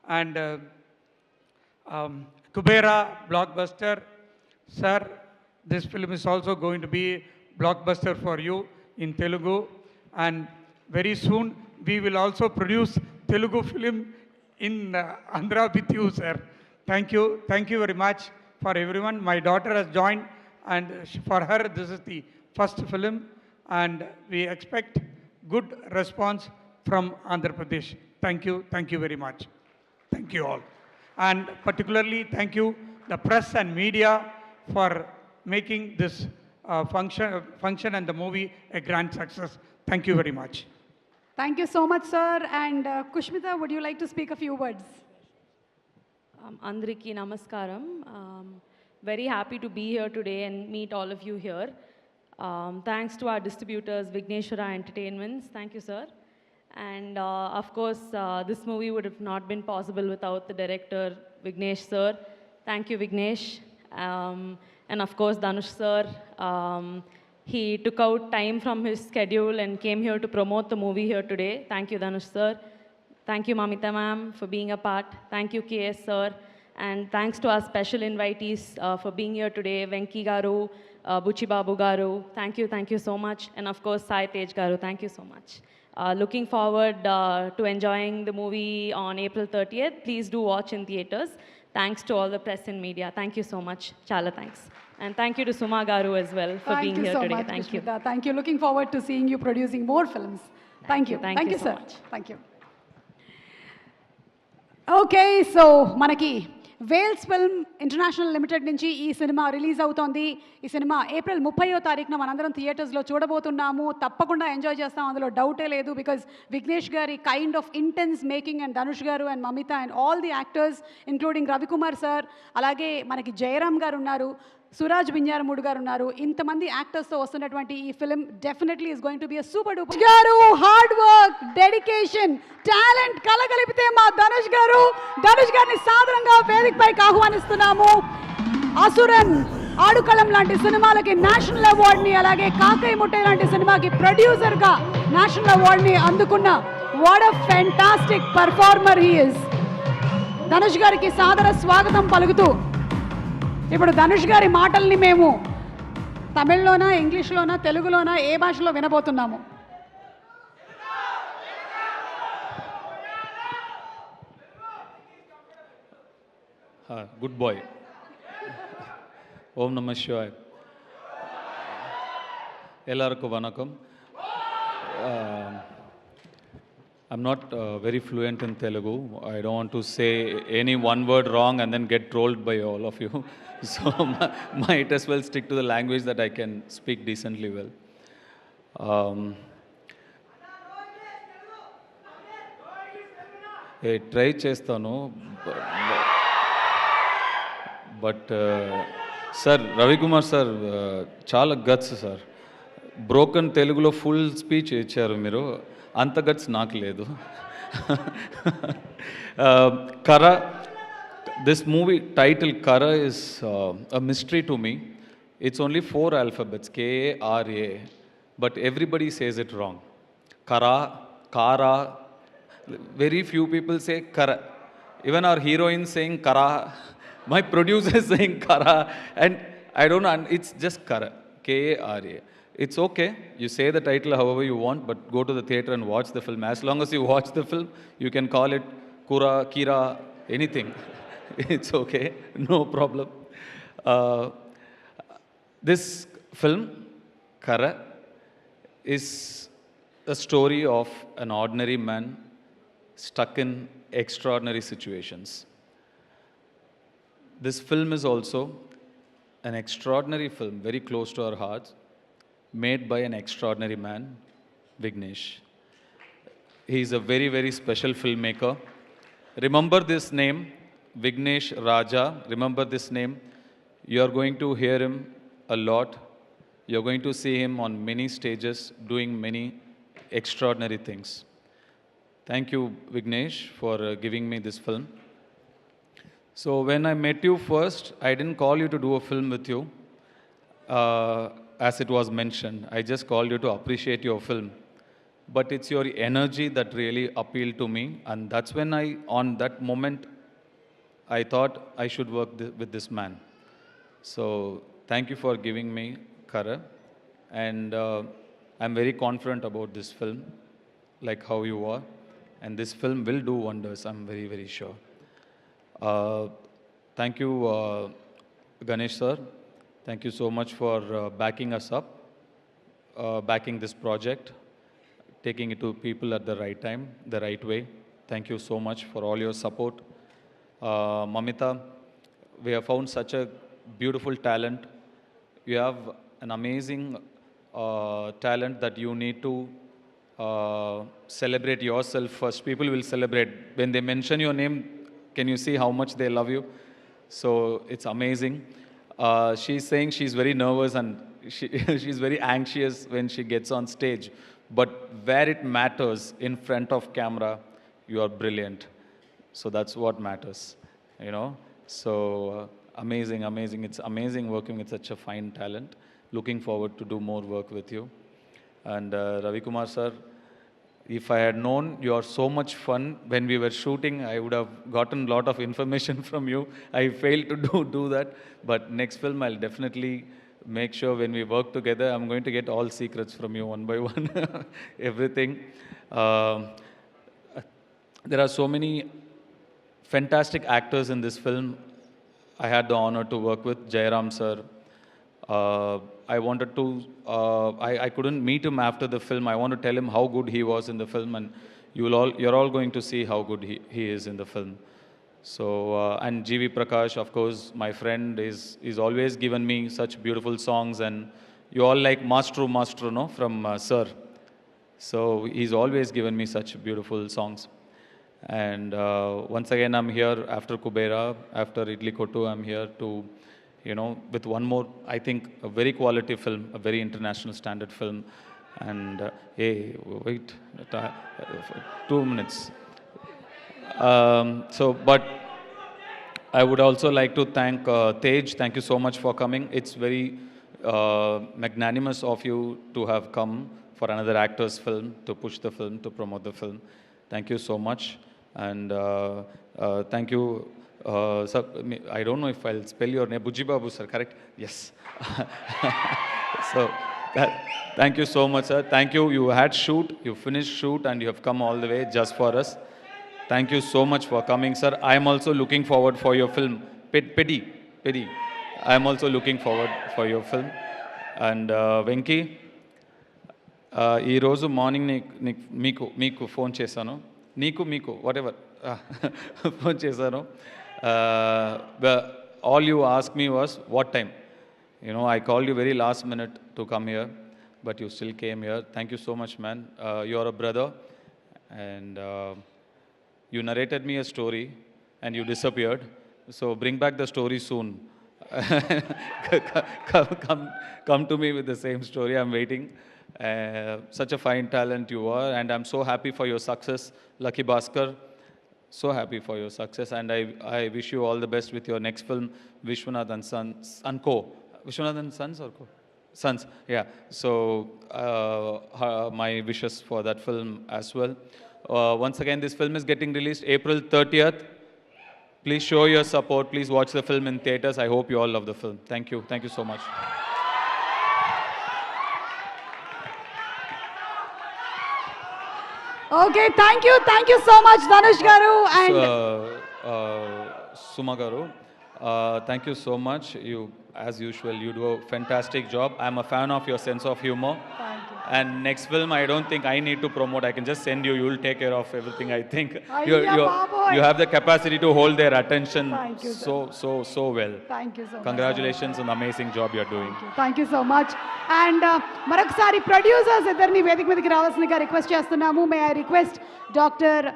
and Kubera, blockbuster. Sir, this film is also going to be blockbuster for you in Telugu, and very soon we will also produce Telugu film in Andhra with you, sir. Thank you very much for everyone. My daughter has joined, and for her this is the first film, and we expect good response from Andhra Pradesh. Thank you very much. Thank you all. And particularly thank you the press and media for making this function and the movie a grand success. Thank you very much. Thank you so much, sir. And Kushmita, would you like to speak a few words? Andriki namaskaram. Very happy to be here today and meet all of you here. Thanks to our distributors, Vigneshwara Entertainments. Thank you, sir. And of course, this movie would have not been possible without the director, Vignesh sir. Thank you, Vignesh. And of course, Dhanush sir. He took out time from his schedule and came here to promote the movie here today. Thank you, Dhanush sir. Thank you, Mamita ma'am, for being a part. Thank you, KS sir. And thanks to our special invitees for being here today, Venki garu, Buchi Babu garu. Thank you so much. And of course, Sai Tej garu. Thank you so much. Looking forward to enjoying the movie on April 30th. Please do watch in theaters. Thanks to all the press and media. Thank you so much. Chala thanks. And thank you to Suma garu as well for being here so today. Much, Thank you. Kushmita. Thank you. Looking forward to seeing you producing more films. Thank you. Thank you so sir. much. Thank you. Okay so మనకి Wales film international limited నుంచి ఈ cinema release అవుతోంది. ఈ cinema April 30వ తారీఖున మనందరం థియేటర్స్లో చూడబోతున్నాము. తప్పకుండా ఎంజాయ్ చేస్తాం, అందులో డౌటే లేదు. బికాజ్ విఘ్నేష్ గారి kind of intense making and Dhanush గారు and Mamitha and all the actors including Ravikumar sir, అలాగే మనకి జయరామ్ గారు ఉన్నారు, సురాజ్ బింజారమూడ్ గారు ఉన్నారు. ఇంతమంది యాక్టర్స్తో వస్తున్నటువంటి ఈ film definitely is going to be a super duper గారు. హార్డ్ వర్క్, డెడికేషన్, టాలెంట్ కలగలిపితే మా ధనుష్ గారిని సాధారణంగా వేదికపైకి ఆహ్వానిస్తున్నాము. అసురన్, ఆడుకళం లాంటి సినిమాలకి నేషనల్ అవార్డ్ని, అలాగే కాకై ముట్టే లాంటి సినిమాకి ప్రొడ్యూసర్గా నేషనల్ అవార్డ్ని అందుకున్న what a fantastic performer he is. Dhanush గారికి సాదర స్వాగతం పలుకుతూ ఇప్పుడు ధనుష్ గారి మాటల్ని మేము తమిళ్లోనా, ఇంగ్లీష్లోనా, తెలుగులోనా, ఏ భాషలో వినబోతున్నాము? Good bye. ఓం నమ శివాయ్. எல்லாருக்கும் வணக்கம். I'm not very fluent in Telugu. I don't want to say any one word wrong and then get trolled by all of you. So might as well stick to the language that I can speak decently well. Try చేస్తాను but sir Ravikumar sir చాలా guts sir broken తెలుగులో full speech ఇచ్చారు మీరు అంత guts నాకు లేదు కర this movie title కర is a mystery to me it's only 4 alphabets KARA but everybody says it wrong kara kara very few people say kara even our heroine saying kara my producer is saying kara and I don't know it's just kara KARA it's okay you say the title however you want but go to the theater and watch the film as long as you watch the film you can call it kura kira anything it's okay no problem this film kara is a story of an ordinary man stuck in extraordinary situations. This film is also an extraordinary film, very close to our hearts, made by an extraordinary man, Vignesh. He is a very, very special filmmaker. Remember this name, Vignesh Raja. Remember this name. You are going to hear him a lot. You're going to see him on many stages doing many extraordinary things. Thank you, Vignesh, for giving me this film. So when I met you first, I didn't call you to do a film with you, as it was mentioned. I just called you to appreciate your film. But it's your energy that really appealed to me. And that's when on that moment, I thought I should work with this man. So thank you for giving me Kara. And I'm very confident about this film, like how you are. And this film will do wonders, I'm very, very sure. Thank you, Ganesh sir. Thank you so much for backing us up, backing this project, taking it to people at the right time, the right way. Thank you so much for all your support. Mamita, we have found such a beautiful talent. You have an amazing talent that you need to celebrate yourself first. People will celebrate. When they mention your name, can you see how much they love you? So it's amazing. She's saying she's very nervous and she's very anxious when she gets on stage. But where it matters, in front of camera, you are brilliant. So that's what matters, you know. So amazing, amazing. It's amazing working with such a fine talent. Looking forward to do more work with you. And Ravi Kumar sir, if I had known you are so much fun when we were shooting, I would have gotten a lot of information from you. I failed to do that. But next film, I'll definitely make sure when we work together, I'm going to get all secrets from you one by one, everything. There are so many fantastic actors in this film. I had the honor to work with Jairam sir. I wanted to, I couldn't meet him after the film. I want to tell him how good he was in the film, and you're all going to see how good he is in the film. So, and G.V. Prakash, of course, my friend, is always given me such beautiful songs, and you all like Maestro, no, from Sir. So he's always given me such beautiful songs. And once again, I'm here after Kubera, after Idli Kottu, I'm here to, you know, with one more, I think, a very quality film, a very international standard film. And, hey, wait, 2 minutes. But I would also like to thank Tej. Thank you so much for coming. It's very magnanimous of you to have come for another actor's film, to push the film, to promote the film. Thank you so much. And thank you, sir. I don't know if I'll spell your name. Bujji Babu, sir, correct? Yes. So, thank you so much, sir. Thank you. You had shoot, you finished shoot, and you have come all the way just for us. Thank you so much for coming, sir. I am also looking forward for your film, Pedi. I am also looking forward for your film. And Venki, ఈరోజు morning మీకు phone చేశాను, మీకు what ever phone చేశాను. All you ask me was what time. I called you very last minute to come here, but you still came here. Thank you so much, man. You are a brother, and you narrated me a story, and you disappeared. So bring back the story soon. come to me with the same story. I'm waiting. Such a fine talent you are, and I'm so happy for your success, Lucky Bhaskar. So happy for your success, and I wish you all the best with your next film, Vishwanathan Sons and Co. Vishwanathan Sons or Co? Sons, yeah. So my wishes for that film as well. Once again, this film is getting released April 30th. Please show your support. Please watch the film in theaters. I hope you all love the film. Thank you. Thank you so much. Okay, thank you so much Dhanush గారు. And Suma garu, thank you so much. You, as usual, you do a fantastic job. I'm a fan of your sense of humor. Thank you. And next film, I don't think I need to promote. I can just send you. You'll take care of everything, I think. Ayya baboy. You have the capacity to hold their attention Thank you, sir. so well. Thank you so much. Congratulations on the amazing job you're doing. Thank you so much. And మరొకసారి producers ఇద్దరిని వేదిక మీదకి రావాల్సిందిగా request చేస్తున్నాము. May I request doctor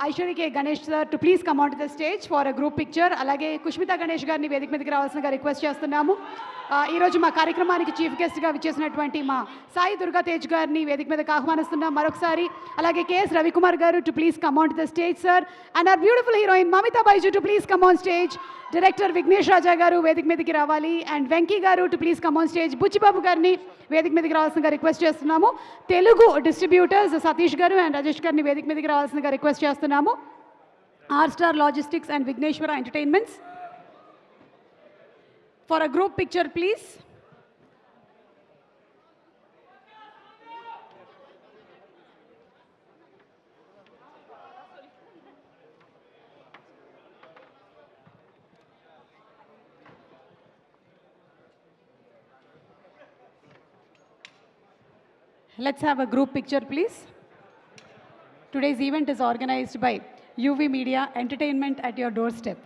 Aishwarya K Ganesh sir to please come on to the stage for a group picture. అలాగే కుష్మితా గణేష్ గారిని వేదిక మీదకి రావాల్సిందిగా రిక్వెస్ట్ చేస్తున్నాము. ఈరోజు మా కార్యక్రమానికి చీఫ్ గెస్ట్గా విచ్చేసినటువంటి మా సాయి దుర్గా తేజ్ గారిని వేదిక మీదకి ఆహ్వానిస్తున్నాం మరొకసారి. అలాగే కేఎస్ రవికుమార్ గారు to please come on to the stage sir. And our beautiful heroine Mamitha Baiju to please come on stage. Director Vignesh Raja గారు వేదిక మీదకి రావాలి. అండ్ వెంకీ గారు to please come on stage. Buchibabu గారిని వేదిక మీదకి రావాల్సిందిగా రిక్వెస్ట్ చేస్తున్నాము. తెలుగు డిస్ట్రిబ్యూటర్స్ సతీష్ గారు అండ్ రాజేష్ గారిని వేదిక మీదకి రావాల్సిందిగా రిక్వెస్ట్ చేస్తున్నాము. R star logistics and Vighneshwara entertainments for a group picture please. Let's have a group picture, please. Today's event is organized by UV Media Entertainment at your doorstep.